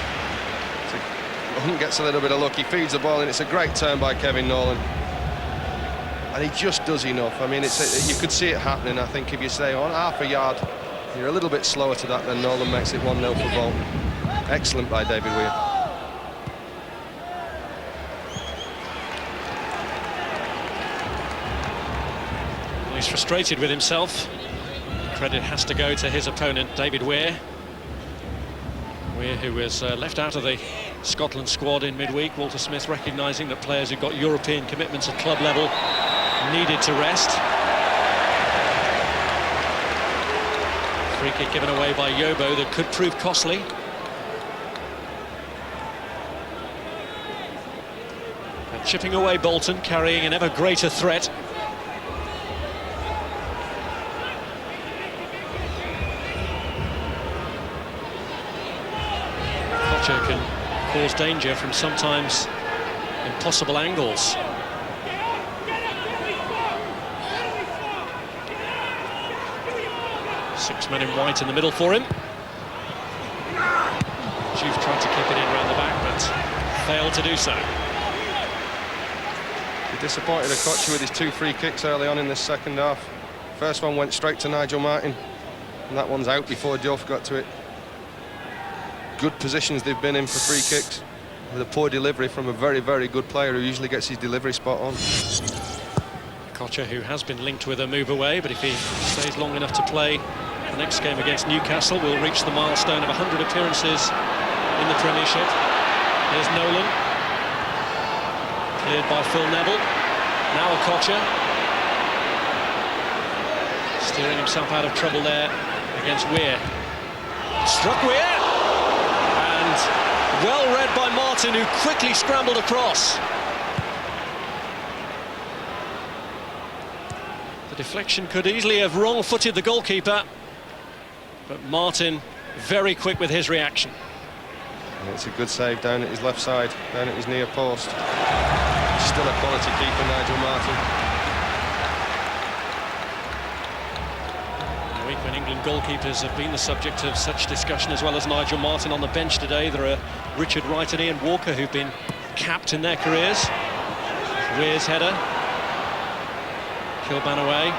He gets a little bit of luck, he feeds the ball, and it's a great turn by Kevin Nolan. And he just does enough. I mean, you could see it happening. I think if you stay on half a yard, you're a little bit slower to that, than Nolan makes it 1-0 for Bolton. Excellent by David Weir. Well, he's frustrated with himself. Credit has to go to his opponent, David Weir. Weir, who was left out of the Scotland squad in midweek. Walter Smith recognising that players who've got European commitments at club level needed to rest. Free kick given away by Yobo that could prove costly. And chipping away Bolton, carrying an ever greater threat. Kocher can cause danger from sometimes impossible angles. Six men in white in the middle for him. Diouf tried to keep it in round the back, but failed to do so. He disappointed Kocher with his 2 free kicks early on in this second half. First one went straight to Nigel Martyn, and that one's out before Diouf got to it. Good positions they've been in for free kicks, with a poor delivery from a very, very good player who usually gets his delivery spot on. Kocher, who has been linked with a move away, but if he stays long enough to play the next game against Newcastle, will reach the milestone of 100 appearances in the Premiership. Here's Nolan, cleared by Phil Neville. Now Kocher, steering himself out of trouble there against Weir. Struck Weir, and well read by Martyn, who quickly scrambled across. The deflection could easily have wrong-footed the goalkeeper, but Martyn very quick with his reaction. And it's a good save down at his left side, down at his near post. Still a quality keeper, Nigel Martyn. In a week when England goalkeepers have been the subject of such discussion, as well as Nigel Martyn on the bench today, there are Richard Wright and Ian Walker who've been capped in their careers. Weir's header. Kilban away.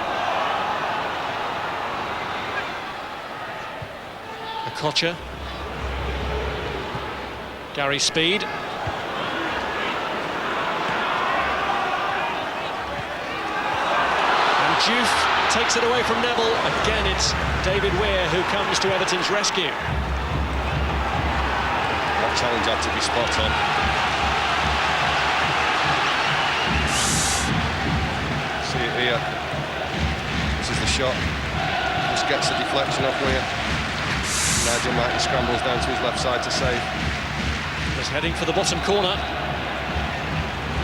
Kocher. Gary Speed. And Diouf takes it away from Neville. Again, it's David Weir who comes to Everton's rescue. That challenge had to be spot on. See it here. This is the shot. Just gets the deflection off Weir. Nigel Martyn scrambles down to his left side to save. Was heading for the bottom corner.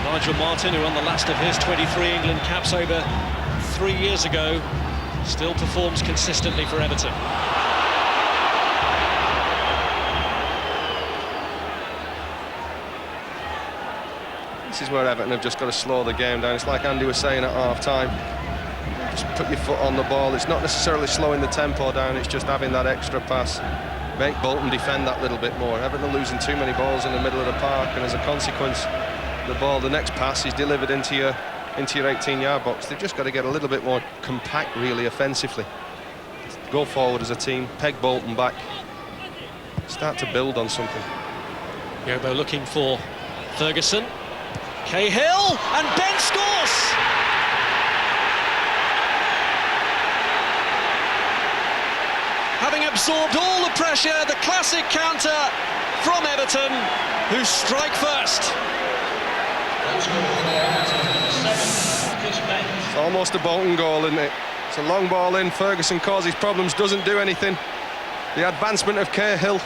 Nigel Martyn, who on the last of his 23 England caps over 3 years ago, still performs consistently for Everton. This is where Everton have just got to slow the game down. It's like Andy was saying at half-time. Just put your foot on the ball. It's not necessarily slowing the tempo down, it's just having that extra pass. Make Bolton defend that little bit more. Everton are losing too many balls in the middle of the park, and as a consequence, the next pass is delivered into your 18-yard box. They've just got to get a little bit more compact, really, offensively. Go forward as a team, peg Bolton back, start to build on something. Yobo looking for Ferguson. Cahill, and Ben scores! Having absorbed all the pressure, the classic counter from Everton, who strike first. It's almost a Bolton goal, isn't it? It's a long ball in, Ferguson causes problems, doesn't do anything. The advancement of Cahill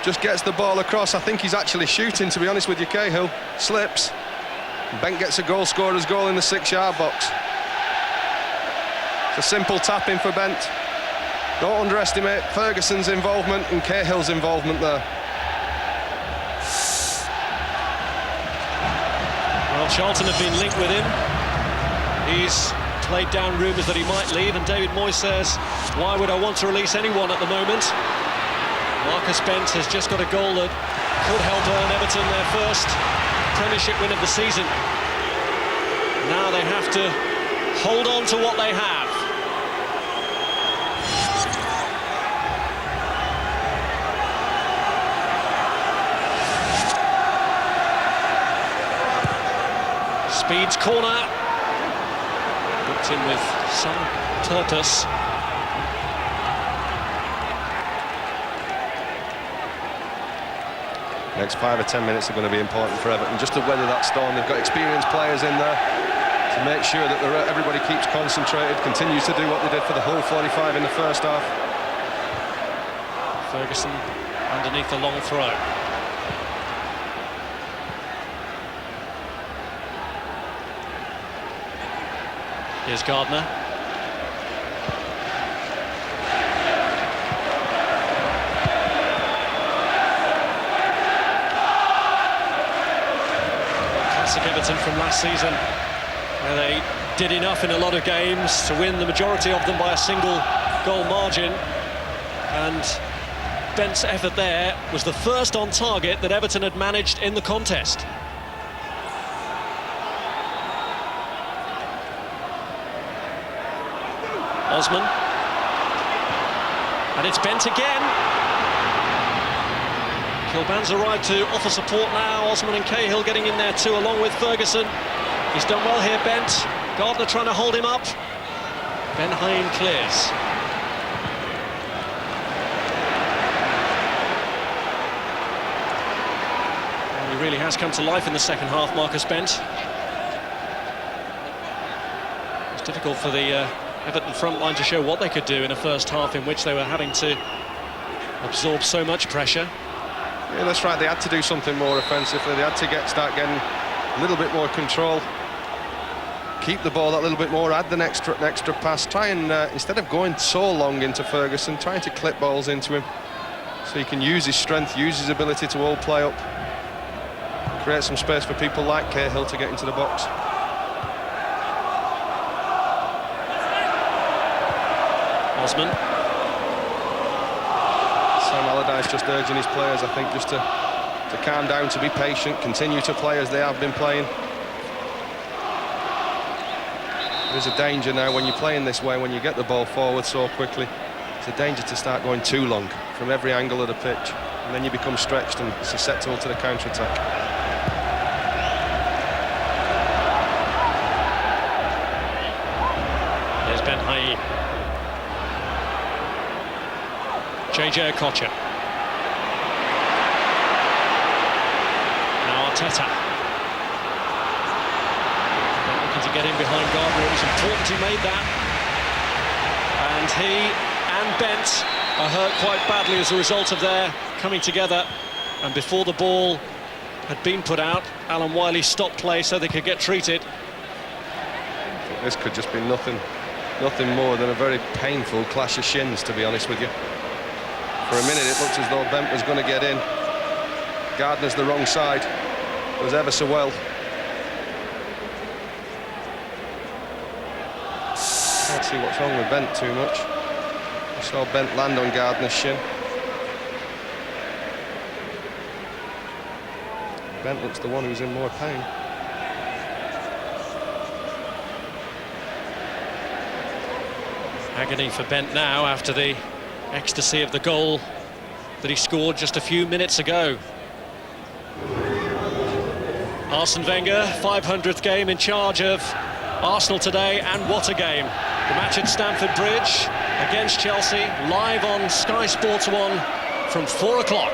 just gets the ball across. I think he's actually shooting, to be honest with you. Cahill slips. Bent gets a goal scorer's goal in the 6-yard box. It's a simple tap-in for Bent. Don't underestimate Ferguson's involvement and Cahill's involvement there. Well, Charlton have been linked with him. He's played down rumours that he might leave, and David Moyes says, why would I want to release anyone at the moment? Marcus Bent has just got a goal that could help earn Everton their first Premiership win of the season. Now they have to hold on to what they have. Speed's corner, booked in with some purpose. Next 5 or 10 minutes are going to be important for Everton, just to weather that storm. They've got experienced players in there to make sure that everybody keeps concentrated, continues to do what they did for the whole 45 in the first half. Ferguson underneath the long throw. Here's Gardner. Classic Everton from last season, where they did enough in a lot of games to win the majority of them by a single goal margin. And Bent's effort there was the first on target that Everton had managed in the contest. Osman, and it's Bent again. Kilban's arrived to offer support now. Osman and Cahill getting in there too, along with Ferguson. He's done well here, Bent. Gardner trying to hold him up. Ben Haim clears. Well, he really has come to life in the second half, Marcus Bent. It's difficult for the Everton front line to show what they could do in a first half in which they were having to absorb so much pressure. Yeah, that's right. They had to do something more offensively. They had to start getting a little bit more control, keep the ball that little bit more, add an extra pass. Try and instead of going so long into Ferguson, trying to clip balls into him so he can use his strength, use his ability to hold play up, create some space for people like Cahill to get into the box. Osman. Sam Allardyce just urging his players, I think, just to calm down, to be patient, continue to play as they have been playing. There's a danger now when you're playing this way, when you get the ball forward so quickly. It's a danger to start going too long from every angle of the pitch, and then you become stretched and susceptible to the counter-attack. There's Ben Haim. JJ Okocha. Now Arteta. Looking to get in behind Gardner. It was important he made that. And he and Bent are hurt quite badly as a result of their coming together. And before the ball had been put out, Alan Wiley stopped play so they could get treated. I think this could just be nothing more than a very painful clash of shins, to be honest with you. For a minute, it looked as though Bent was going to get in. Gardner's the wrong side. Does ever so well. Can't see what's wrong with Bent too much. I saw Bent land on Gardner's shin. Bent looks the one who's in more pain. Agony for Bent now after the ecstasy of the goal that he scored just a few minutes ago. Arsene Wenger, 500th game in charge of Arsenal today, and what a game. The match at Stamford Bridge against Chelsea, live on Sky Sports 1 from 4 o'clock.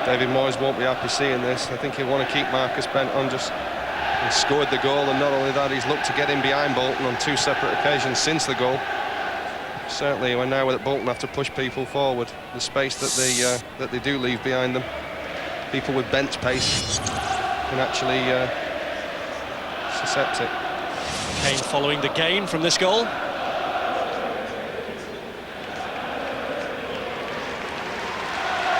David Moyes won't be happy seeing this. I think he'll want to keep Marcus Bent on. He scored the goal, and not only that, he's looked to get in behind Bolton on 2 separate occasions since the goal. Certainly, when now that Bolton have to push people forward, the space that they do leave behind them, people with Bent's pace can actually intercept it. Kane following the gain from this goal.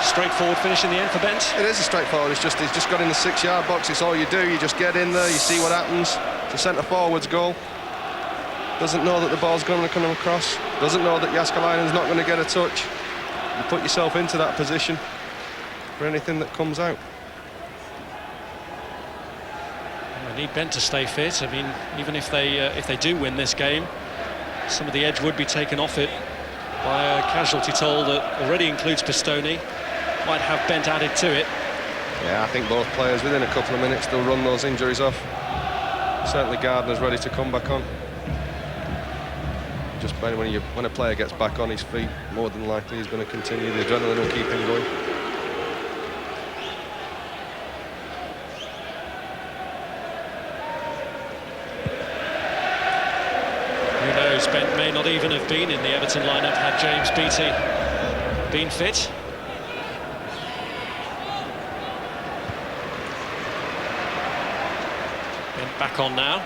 Straightforward finish in the end for Bent. It is a straightforward. He's just got in the 6-yard box. It's all you do. You just get in there. You see what happens. It's a centre forward's goal. Doesn't know that the ball's going to come across. Doesn't know that Jääskeläinen's not going to get a touch. You put yourself into that position for anything that comes out. I need Bent to stay fit. I mean, even if they do win this game, some of the edge would be taken off it by a casualty toll that already includes Pistone. Might have Bent added to it. Yeah, I think both players, within a couple of minutes, they'll run those injuries off. Certainly Gardner's ready to come back on. Just when a player gets back on his feet, more than likely he's going to continue. The adrenaline will keep him going. Who knows, Bent may not even have been in the Everton lineup had James Beattie been fit. Bent back on now.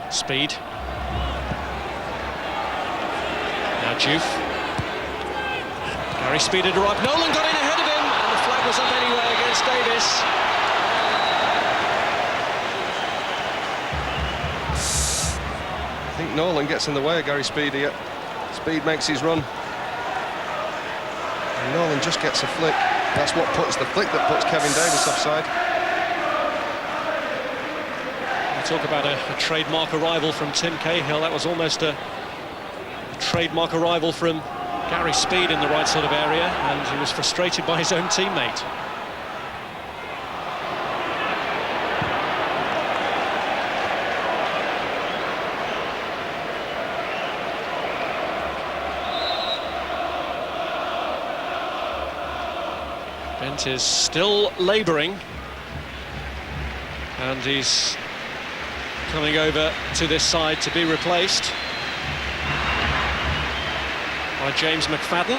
Speed. Now Juve. Gary Speed had arrived. Nolan got in ahead of him, and the flag was up anyway against Davis. I think Nolan gets in the way of Gary Speed here. Speed makes his run. And Nolan just gets a flick. That's what puts the flick that puts Kevin Davis offside. Talk about a trademark arrival from Tim Cahill. That was almost a trademark arrival from Gary Speed in the right sort of area, and he was frustrated by his own teammate. Bent is still labouring, and he's coming over to this side to be replaced by James McFadden.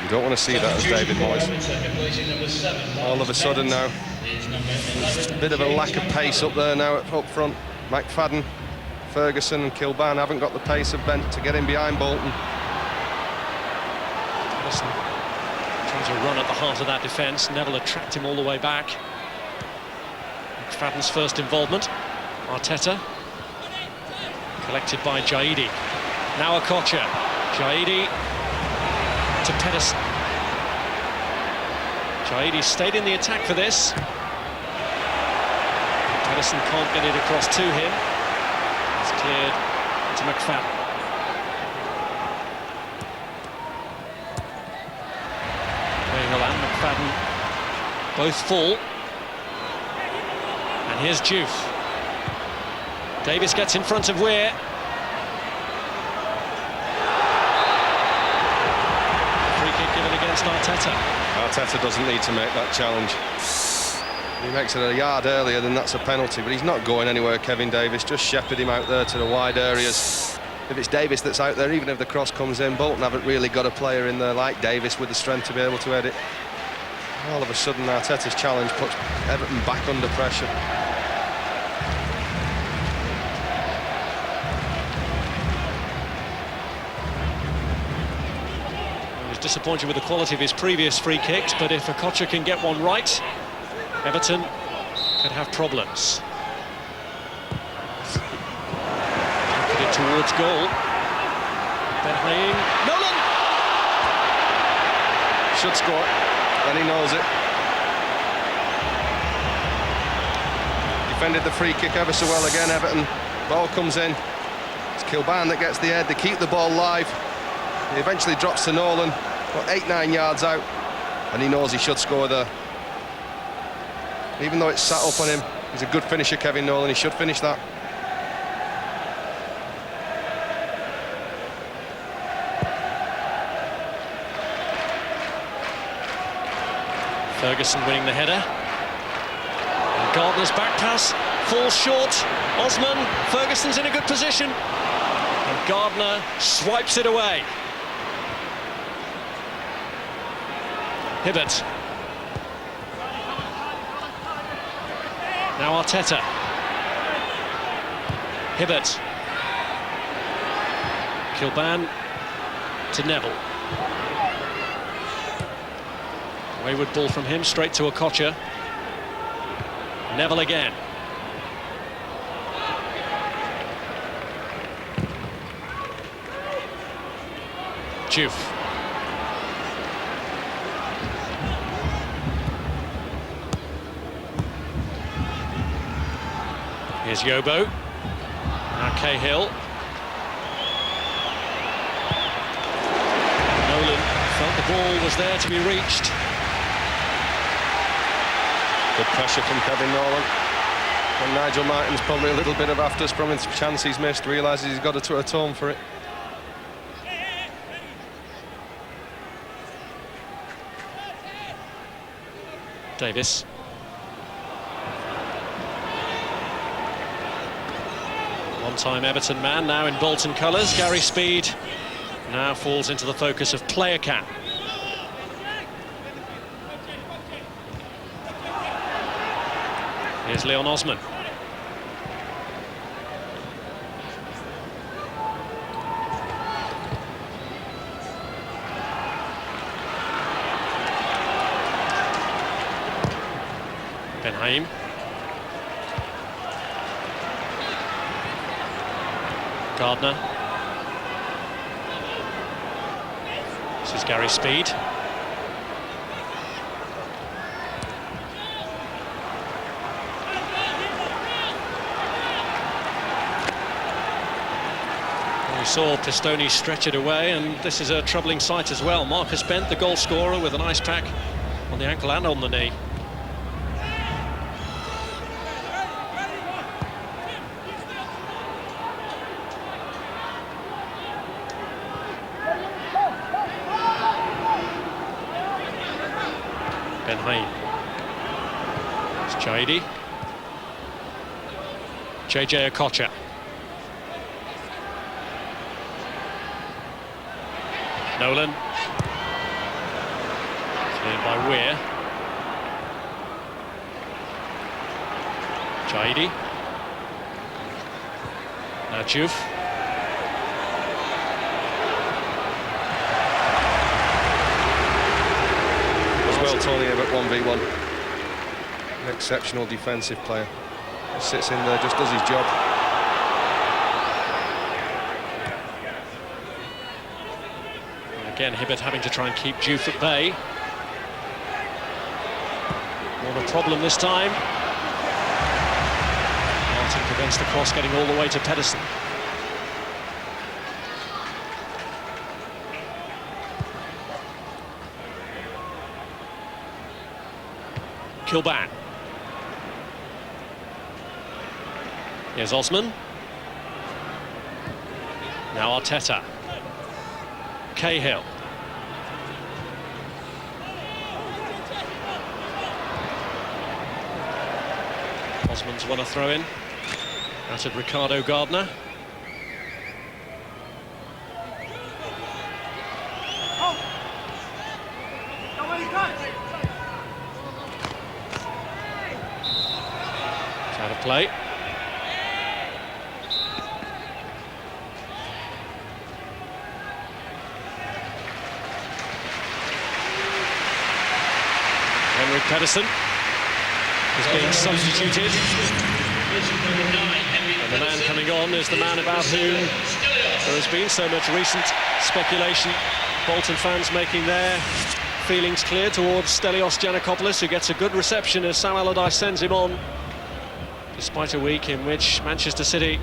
You don't want to see that as David Moyes. All of a sudden now, a bit of a lack of pace up there now up front. McFadden, Ferguson and Kilban haven't got the pace of Bent to get in behind Bolton. Listen. To run at the heart of that defence. Neville had tracked him all the way back. McFadden's first involvement. Arteta. Collected by Jaidi. Now Okocha. Jaidi to Pedersen. Jaidi stayed in the attack for this. Pedersen can't get it across to him. It's cleared to McFadden. And McFadden both fall, and here's Juve. Davis gets in front of Weir. Free kick given against Arteta. Arteta doesn't need to make that challenge. He makes it a yard earlier, then that's a penalty, but he's not going anywhere, Kevin Davis. Just shepherd him out there to the wide areas. If it's Davis that's out there, even if the cross comes in, Bolton haven't really got a player in there like Davis with the strength to be able to head it. All of a sudden, Arteta's challenge puts Everton back under pressure. was disappointed with the quality of his previous free kicks, but if Okocha can get one right, Everton could have problems. Put it towards goal. Benhaim. Nolan! Should score, and he knows it. Defended the free kick ever so well again, Everton. Ball comes in. It's Kilban that gets the head. They keep the ball live. He eventually drops to Nolan, about 8-9 yards out, and he knows he should score there. Even though it's sat up on him, he's a good finisher, Kevin Nolan. He should finish that. Ferguson winning the header. And Gardner's back pass falls short. Osman, Ferguson's in a good position. And Gardner swipes it away. Hibbert. Now Arteta. Hibbert. Kilban to Neville. Wayward ball from him, straight to Okocha. Neville again. Juve. Here's Yobo. Now Cahill. Nolan felt the ball was there to be reached. Good pressure from Kevin Nolan. And Nigel Martin's probably a little bit of afters from his chance he's missed, realises he's got to atone for it. Davis. One-time Everton man, now in Bolton colours. Gary Speed now falls into the focus of player cam. Here's Leon Osman. Benhaim. Gardner. This is Gary Speed. We saw Pistone stretch it away, and this is a troubling sight as well. Marcus Bent, the goal scorer, with an ice pack on the ankle and on the knee. Benhaim. It's Jaidi. JJ Okocha. Nolan. Cleared by Weir. Jaidi. Now Juve. Well, Tony Hibbert 1v1. An exceptional defensive player. He sits in there, just does his job. And again, Hibbert having to try and keep Juve at bay. Not a problem this time. Martin prevents the cross getting all the way to Pedersen. Kilban. Here's Osman. Now Arteta. Cahill. Osman's won a throw-in. Out of Ricardo Gardner. Out of play. Pedersen is being substituted. And the man coming on is the man about whom there has been so much recent speculation. Bolton fans making their feelings clear towards Stelios Giannakopoulos, who gets a good reception as Sam Allardyce sends him on, despite a week in which Manchester City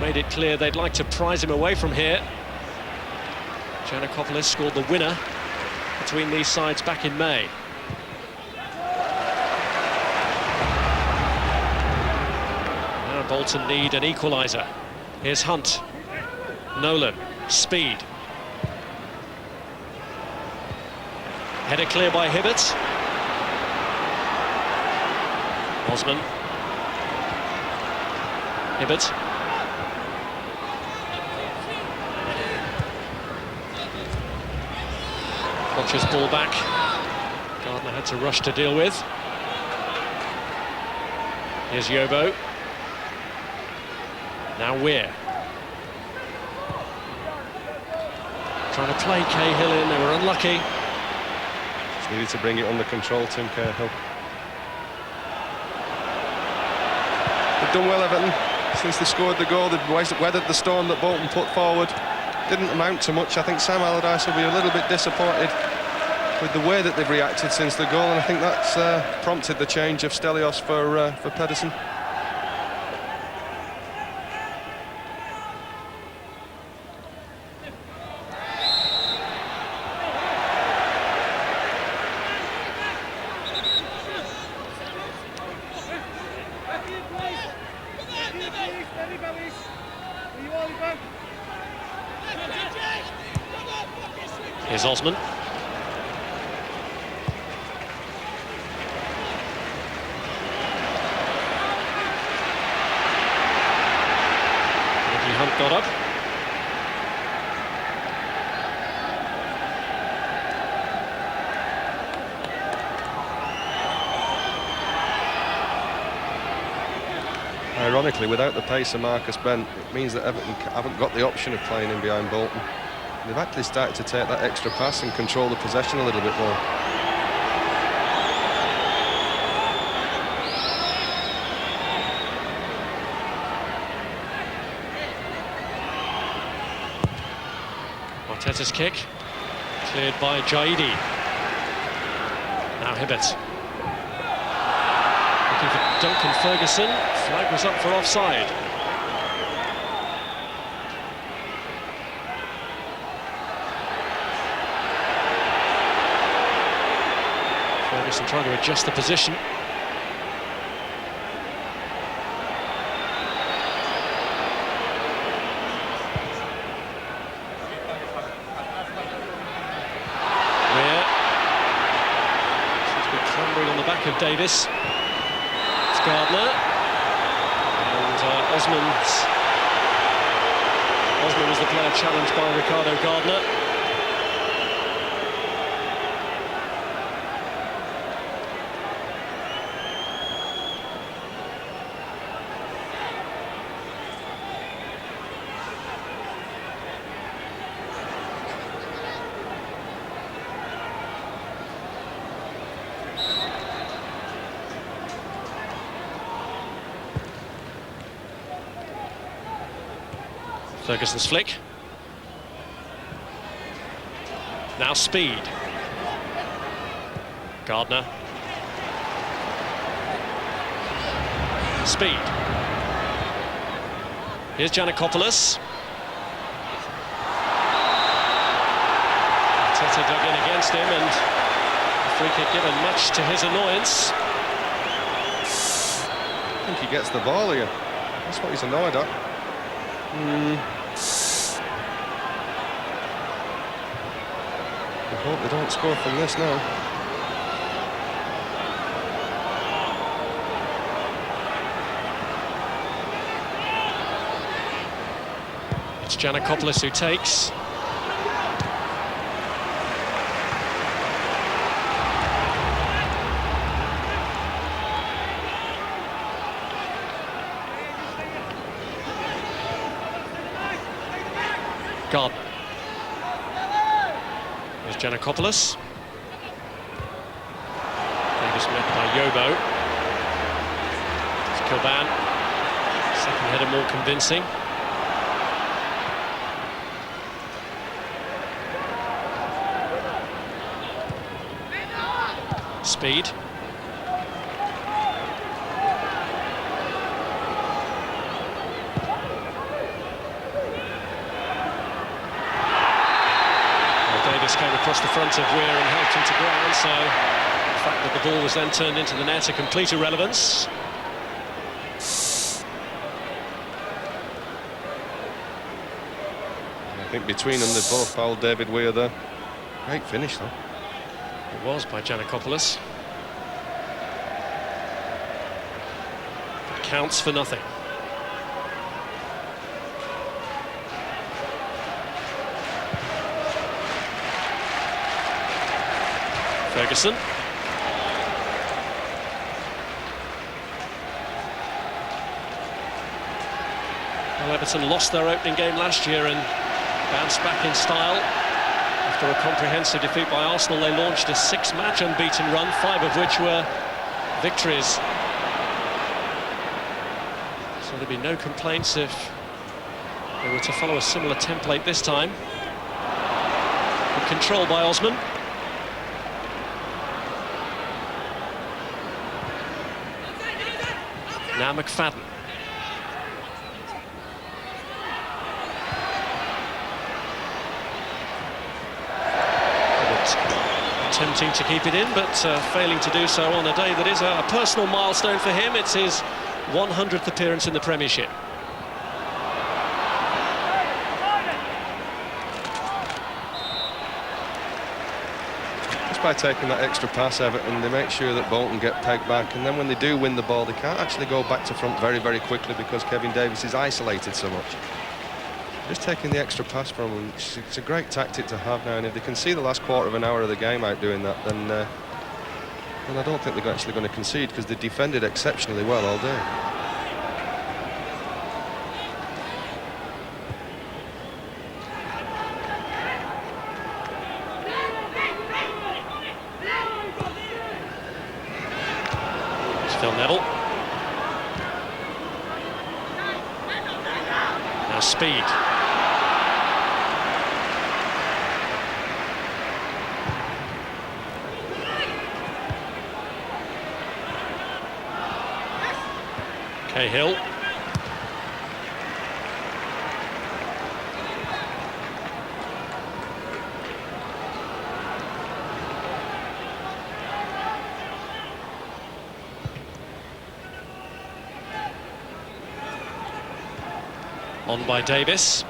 made it clear they'd like to prize him away from here. Giannakopoulos scored the winner between these sides back in May. Now Bolton need an equaliser. Here's Hunt, Nolan, speed. Header clear by Hibbert. Osman. Hibbert. Watches ball back. Gardner had to rush to deal with. Here's Yobo. Now Weir. Trying to play Cahill in, they were unlucky. Just needed to bring it under control, Tim Cahill. They've done well, Everton. Since they scored the goal, they've weathered the storm that Bolton put forward. Didn't amount to much. I think Sam Allardyce will be a little bit disappointed with the way that they've reacted since the goal, and I think that's prompted the change of Stelios for Pedersen. Here's Osman. Hunt got up. Ironically, without the pace of Marcus Bent, it means that Everton haven't got the option of playing in behind Bolton. They've actually started to take that extra pass and control the possession a little bit more. Arteta's kick, cleared by Jaidi. Now Hibbert. Looking for Duncan Ferguson, flag was up for offside. Ferguson trying to adjust the position. On the back of Davis. It's Gardner. And Osman was the player challenged by Ricardo Gardner. Ferguson's flick. Now speed. Gardner. Speed. Here's Giannakopoulos. Arteta dug in against him, and the free kick given, much to his annoyance. I think he gets the ball here. That's what he's annoyed at. I hope they don't score from this now. It's Giannakopoulos who takes. Gardner. There's Giannakopoulos. Just met by Yobo. It's Kilban. Second header more convincing. Speed. Davis came across the front of Weir and helped him to ground, so the fact that the ball was then turned into the net, a complete irrelevance. I think between them they both fouled David Weir there. Great finish though. It was by Giannakopoulos. It counts for nothing. Ferguson. Well, Everton lost their opening game last year and bounced back in style. After a comprehensive defeat by Arsenal, they launched a 6-match unbeaten run, 5 of which were victories. So there'd be no complaints if they were to follow a similar template this time. Good control by Osman. Now McFadden. Attempting to keep it in, but failing to do so on a day that is a personal milestone for him. It's his 100th appearance in the Premiership. Just by taking that extra pass, Everton, they make sure that Bolton get pegged back, and then when they do win the ball, they can't actually go back to front very, very quickly because Kevin Davis is isolated so much. Just taking the extra pass from them, it's a great tactic to have now, and if they can see the last quarter of an hour of the game out doing that, then I don't think they're actually going to concede because they defended exceptionally well all day. Phil Neville. Now Speed. Cahill. On by Davis.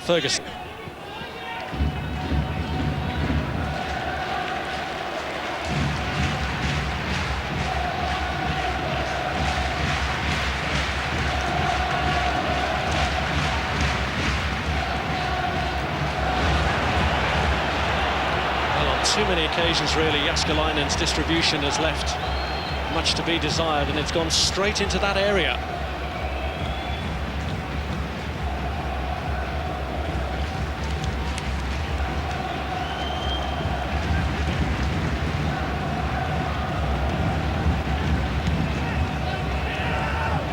Ferguson. Too many occasions really Jääskeläinen's distribution has left much to be desired, and it's gone straight into that area.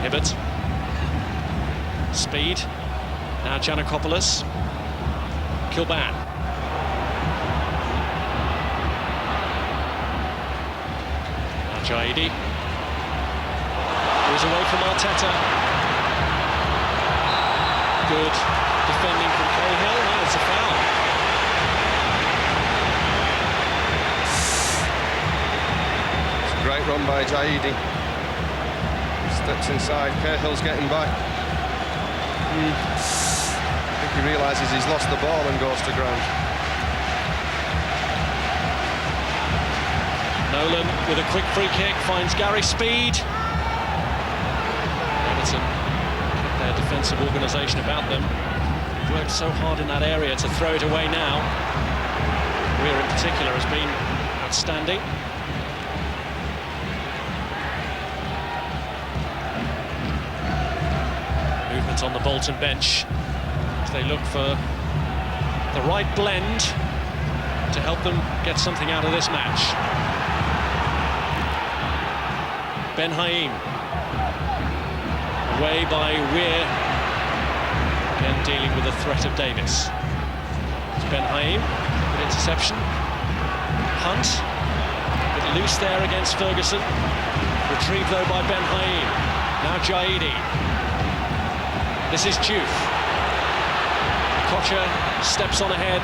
Hibbert. Speed. Now Giannakopoulos. Kilban. Jaidi. Moves away from Arteta. Good defending from Cahill. No, it's a foul. It's a great run by Jaidi. Steps inside, Cahill's getting back. I think he realises he's lost the ball and goes to ground. Nolan with a quick free kick finds Gary Speed. Everton kept their defensive organisation about them. Worked so hard in that area to throw it away now. Weir in particular has been outstanding. Hunt on the Bolton bench as they look for the right blend to help them get something out of this match. Ben Haim, away by Weir, again dealing with the threat of Davis. It's Ben Haim, good interception. Hunt, a bit loose there against Ferguson. Retrieved though by Ben Haim. Now Jaidi. This is Diouf. Kocher steps on ahead.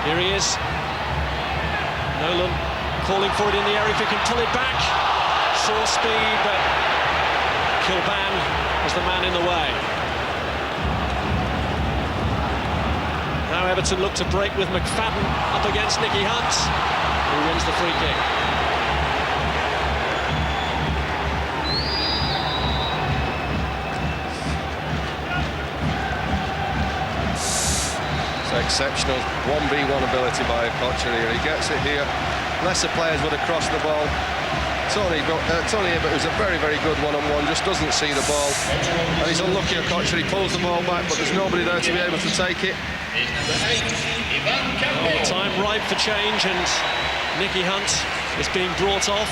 Here he is. Nolan calling for it in the air if he can pull it back. Saw speed, but Kilban was the man in the way. Now Everton look to break with McFadden up against Nicky Hunt, who wins the free kick. Exceptional 1v1 ability by Kocher here. He gets it here. Lesser players would have crossed the ball. Tony Hibbert, who's a very, very good one-on-one, just doesn't see the ball. And he's unlucky at Kocher. He pulls the ball back, but there's nobody there to be able to take it. Well, the time ripe for change, and Nicky Hunt is being brought off.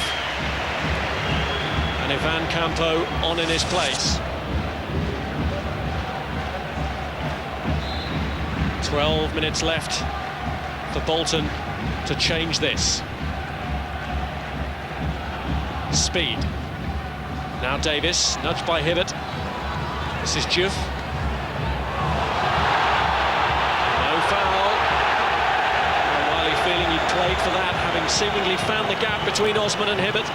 And Ivan Campo on in his place. 12 minutes left for Bolton to change this. Speed. Now Davis, nudged by Hibbert. This is Diouf. No foul. And Wiley feeling he played for that, having seemingly found the gap between Osman and Hibbert.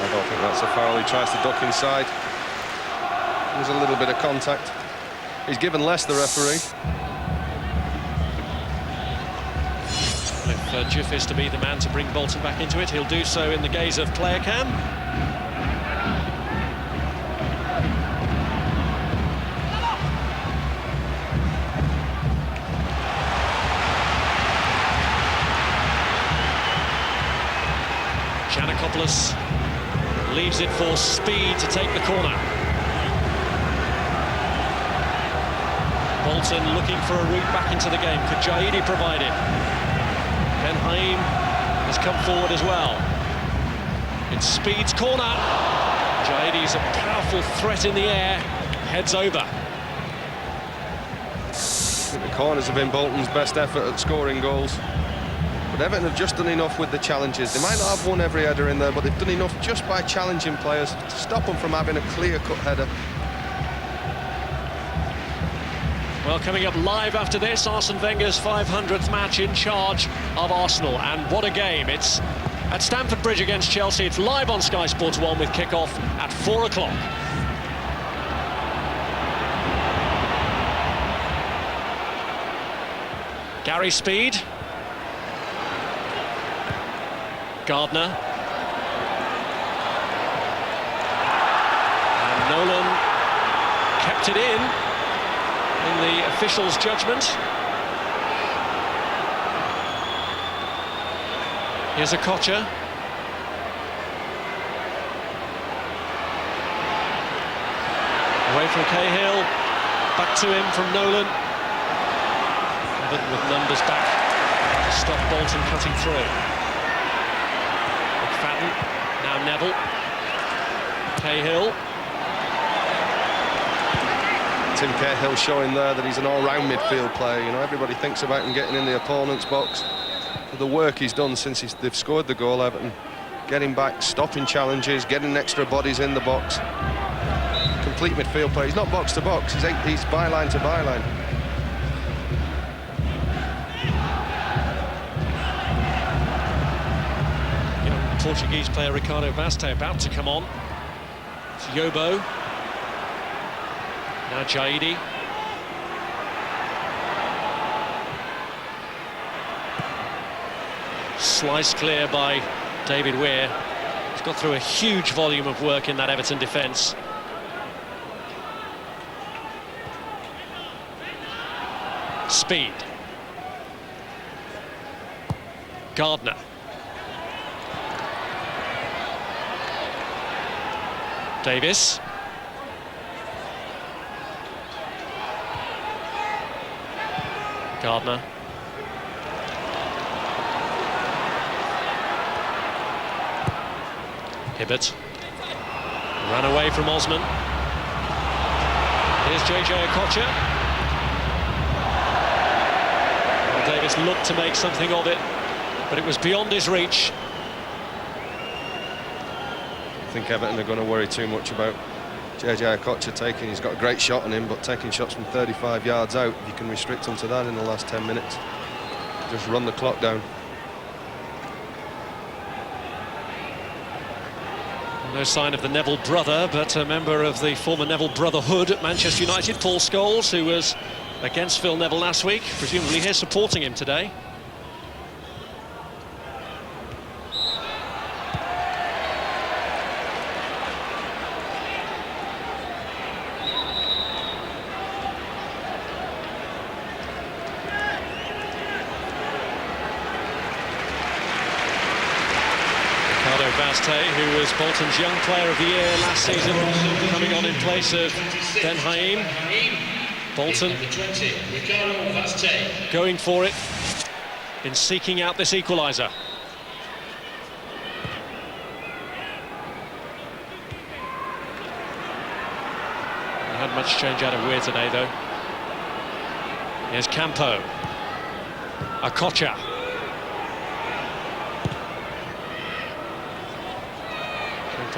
I don't think that's a foul. He tries to duck inside. There's a little bit of contact. He's given less, the referee. If Diouf is to be the man to bring Bolton back into it, he'll do so in the gaze of player cam. Giannakopoulos leaves it for Speed to take the corner. Bolton looking for a route back into the game. Could Jaidi provide it? Ben Haim has come forward as well. It's Speed's corner. Jaidi's a powerful threat in the air. Heads over. I think the corners have been Bolton's best effort at scoring goals. But Everton have just done enough with the challenges. They might not have won every header in there, but they've done enough just by challenging players to stop them from having a clear-cut header. Well, coming up live after this, Arsene Wenger's 500th match in charge of Arsenal. And what a game. It's at Stamford Bridge against Chelsea. It's live on Sky Sports 1 with kick-off at 4 o'clock. Gary Speed. Gardner. And Nolan kept it in the official's judgment. Here's a Kocher. Away from Cahill. Back to him from Nolan. But with numbers back to stop Bolton cutting through. McFadden, now Neville. Cahill. Tim Cahill showing there that he's an all-round midfield player. You know, everybody thinks about him getting in the opponent's box. But the work he's done since they've scored the goal, Everton, getting back, stopping challenges, getting extra bodies in the box. Complete midfield player. He's not box to box. He's byline to byline. Young Portuguese player Ricardo Baste about to come on. It's Yobo. Now Jaidi. Sliced clear by David Weir. He's got through a huge volume of work in that Everton defence. Speed. Gardner. Davis. Gardner. Hibbert. Ran away from Osman. Here's JJ Okocha. Well, Davis looked to make something of it, but it was beyond his reach. I think Everton are going to worry too much about JJ Okocha taking. He's got a great shot on him, but taking shots from 35 yards out, you can restrict him to that in the last 10 minutes. Just run the clock down. No sign of the Neville brother, but a member of the former Neville Brotherhood at Manchester United, Paul Scholes, who was against Phil Neville last week, presumably here supporting him today. Who was Bolton's Young Player of the Year last season, coming on in place of Ben Haim. Bolton going for it in seeking out this equaliser. Not had much change out of Weir today, though. Here's Campo. Okocha.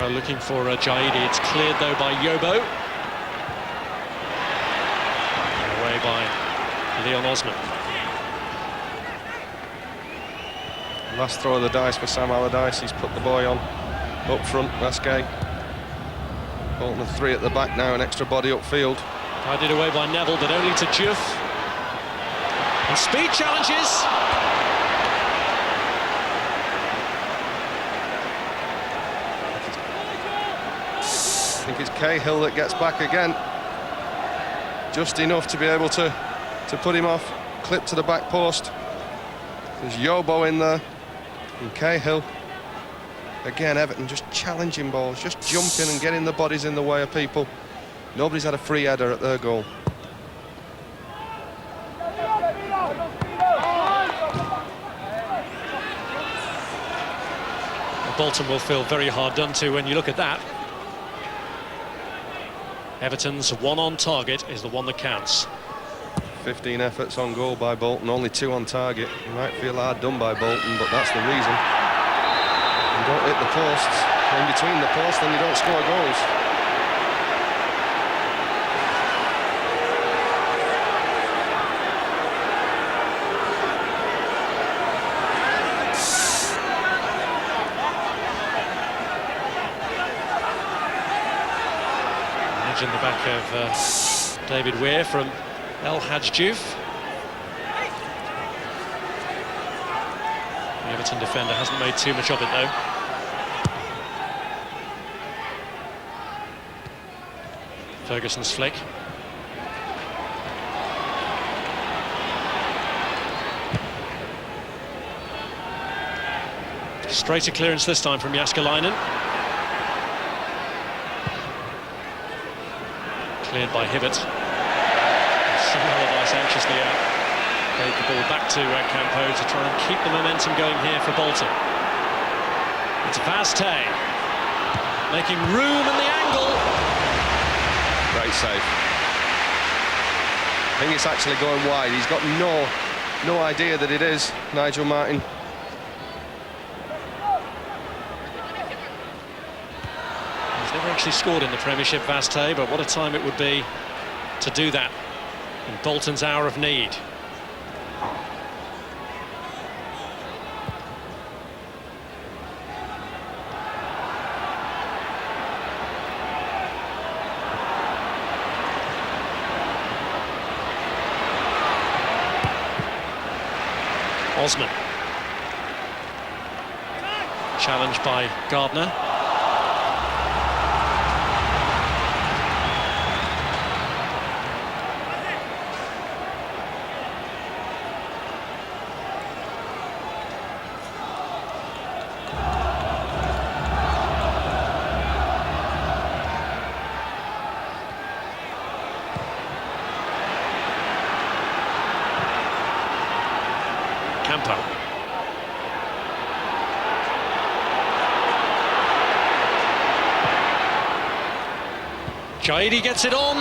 Looking for Jaidi. It's cleared though by Yobo. Away by Leon Osman. Last throw of the dice for Sam Allardyce. He's put the boy on up front. Vasquez. Bolton with 3 at the back now, an extra body upfield. Guided away by Neville, but only to Diouf. And speed challenges. I think it's Cahill that gets back again. Just enough to be able to put him off. Clip to the back post. There's Yobo in there. And Cahill. Again, Everton just challenging balls, just jumping and getting the bodies in the way of people. Nobody's had a free header at their goal. Bolton will feel very hard done to when you look at that. Everton's one on target is the one that counts. 15 efforts on goal by Bolton, only 2 on target. You might feel hard done by Bolton, but that's the reason. You don't hit the posts, in between the posts, then you don't score goals. In the back of David Weir from El Hadj Diouf. The Everton defender hasn't made too much of it though. Ferguson's flick. Straighter clearance this time from Jääskeläinen. Cleared by Hibbert. Sam Allardyce anxiously out. Gave the ball back to Campo to try and keep the momentum going here for Bolton. It's Vazte making room in the angle. Great save. I think it's actually going wide. He's got no idea that it is, Nigel Martin. Never actually scored in the Premiership, Vazte, but what a time it would be to do that in Bolton's hour of need. Osman. Challenged by Gardner. Jaidi gets it on.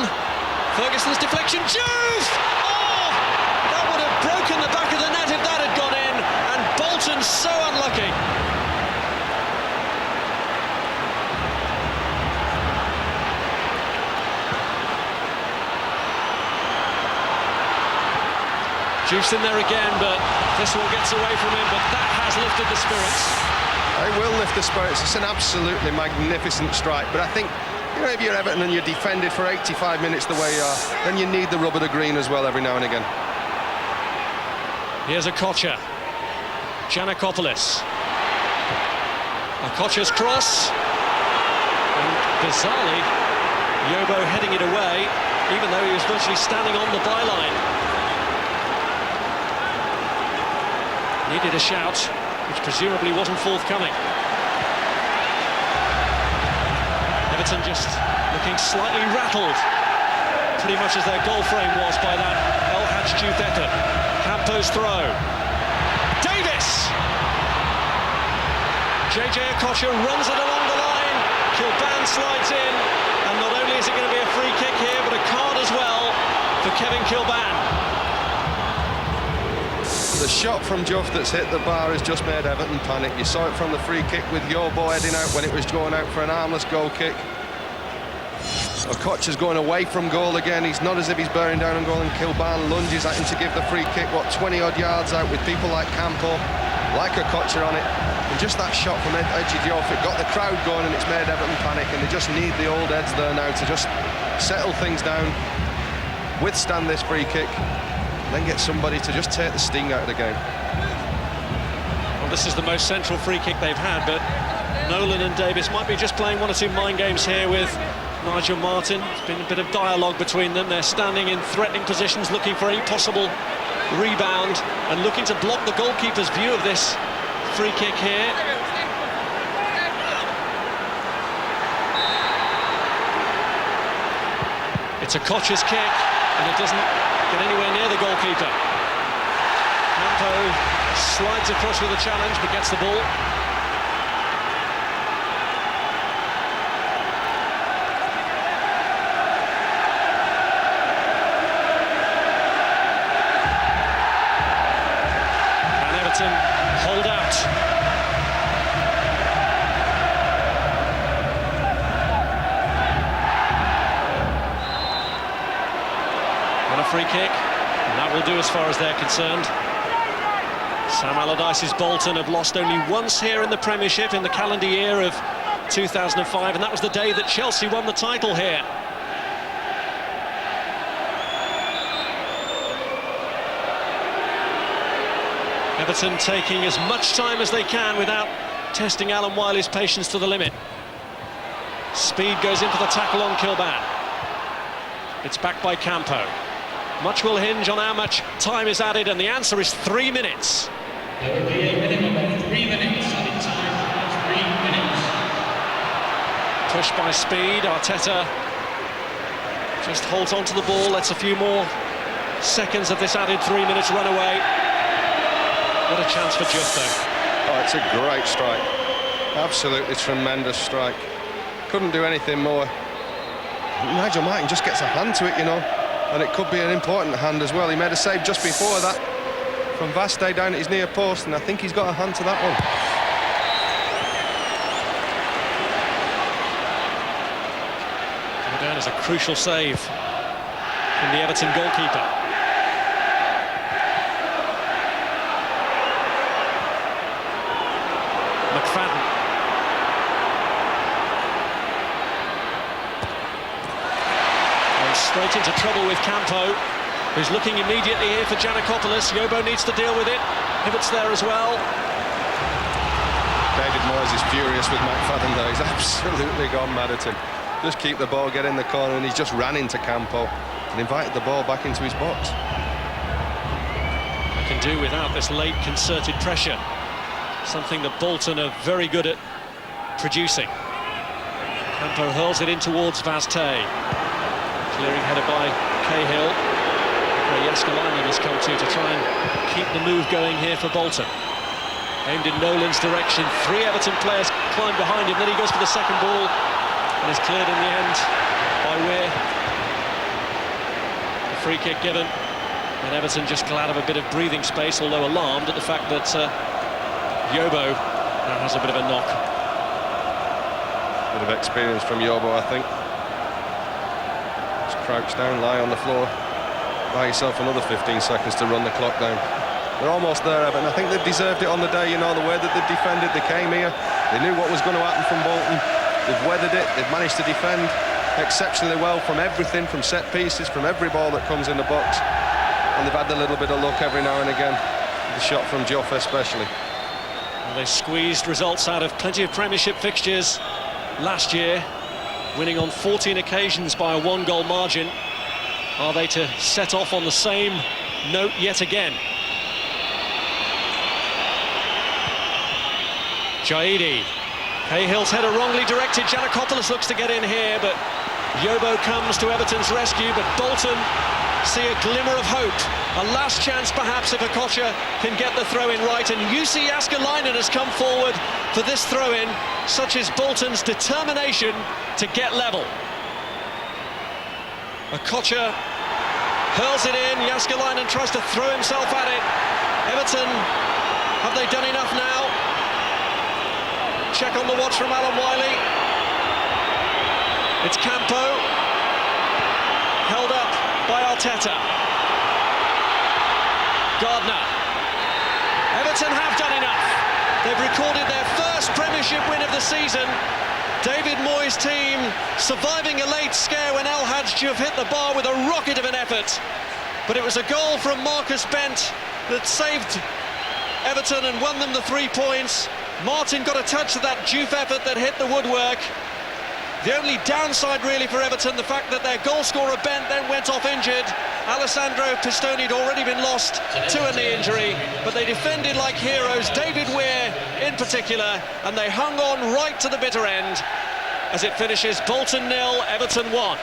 Ferguson's deflection. Juve! Oh! That would have broken the back of the net if that had gone in. And Bolton so unlucky. Juve's in there again, but this one gets away from him. But that has lifted the spirits. It will lift the spirits. It's an absolutely magnificent strike. But I think, you know, if you're Everton and you're defended for 85 minutes the way you are, then you need the rub of the green as well every now and again. Here's a Kocha. Giannakopoulos. Kocha's cross. And bizarrely, Yobo heading it away, even though he was virtually standing on the byline. Needed a shout, which presumably wasn't forthcoming. Everton just looking slightly rattled, pretty much as their goal frame was by that El Hadj Diouf effort. Campo's throw. Davis! JJ Okocha runs it along the line. Kilban slides in, and not only is it going to be a free kick here, but a card as well for Kevin Kilban. The shot from Diouf that's hit the bar has just made Everton panic. You saw it from the free kick with Yobo heading out when it was going out for an harmless goal kick. Okocha's going away from goal again. He's not as if he's bearing down on goal, and Kilban lunges at him to give the free kick, 20-odd yards out, with people like Campo, like Okocha on it. And just that shot from Edgy Diouf, it got the crowd going and it's made Everton panic, and they just need the old heads there now to just settle things down, withstand this free kick, then get somebody to just take the sting out of the game. Well, this is the most central free kick they've had, but Nolan and Davis might be just playing one or two mind games here with Nigel Martin. There's been a bit of dialogue between them. They're standing in threatening positions, looking for any possible rebound and looking to block the goalkeeper's view of this free kick here. It's a Kocha's kick, and it doesn't get anywhere near the goalkeeper. Campo slides across with a challenge, but gets the ball. And Everton hold out. A free kick, and that will do as far as they're concerned. Sam Allardyce's Bolton have lost only once here in the Premiership in the calendar year of 2005, and that was the day that Chelsea won the title here. Everton taking as much time as they can without testing Alan Wiley's patience to the limit. Speed goes in for the tackle on Kilban. It's back by Campo. Much will hinge on how much time is added, and the answer is 3 minutes. There will be a minimum of 3 minutes added time. 3 minutes. Pushed by Speed, Arteta just holds on to the ball, lets a few more seconds of this added 3 minutes run away. What a chance for Diouf though. Oh, it's a great strike. Absolutely tremendous strike. Couldn't do anything more. Nigel Martin just gets a hand to it, you know. And it could be an important hand as well. He made a save just before that from Vaste down at his near post, and I think he's got a hand to that one. Down as a crucial save from the Everton goalkeeper. McFadden. Straight into trouble with Campo, who's looking immediately here for Giannakopoulos. Yobo needs to deal with it. Pivots there as well. David Moyes is furious with McFadden there. He's absolutely gone mad at him. Just keep the ball, get in the corner, and he's just ran into Campo and invited the ball back into his box. I can do without this late concerted pressure. Something that Bolton are very good at producing. Campo hurls it in towards Vaste. Clearing header by Cahill, where Jääskeläinen has come to try and keep the move going here for Bolton. Aimed in Nolan's direction, 3 Everton players climb behind him, then he goes for the second ball and is cleared in the end by Weir. The free kick given, and Everton just glad of a bit of breathing space, although alarmed at the fact that Yobo now has a bit of a knock. Bit of experience from Yobo, I think. Just crouch down, lie on the floor, buy yourself another 15 seconds to run the clock down. They're almost there, Everton. I think they've deserved it on the day, you know, the way that they've defended. They came here, they knew what was going to happen from Bolton. They've weathered it, they've managed to defend exceptionally well from everything, from set pieces, from every ball that comes in the box. And they've had a little bit of luck every now and again, the shot from Joff especially. Well, they squeezed results out of plenty of Premiership fixtures last year, winning on 14 occasions by a 1-goal margin. Are they to set off on the same note yet again? Jaidi. Cahill's header wrongly directed. Giannakopoulos looks to get in here, but Yobo comes to Everton's rescue. But Bolton see a glimmer of hope. A last chance, perhaps, if Okocha can get the throw-in right. And Jussi Jääskeläinen has come forward for this throw-in. Such is Bolton's determination to get level. Okocha hurls it in. Jääskeläinen tries to throw himself at it. Everton, have they done enough now? Check on the watch from Alan Wiley. It's Campo, held up by Arteta. Gardner. Everton have done enough. They've recorded their first Premiership win of the season. David Moyes' team surviving a late scare when El Hadji have hit the bar with a rocket of an effort. But it was a goal from Marcus Bent that saved Everton and won them the 3 points. Martin got a touch of that Juve effort that hit the woodwork. The only downside really for Everton, the fact that their goal scorer Bent then went off injured. Alessandro Pistone had already been lost to a knee injury, but they defended like heroes, David Weir in particular, and they hung on right to the bitter end as it finishes Bolton 0, Everton 1.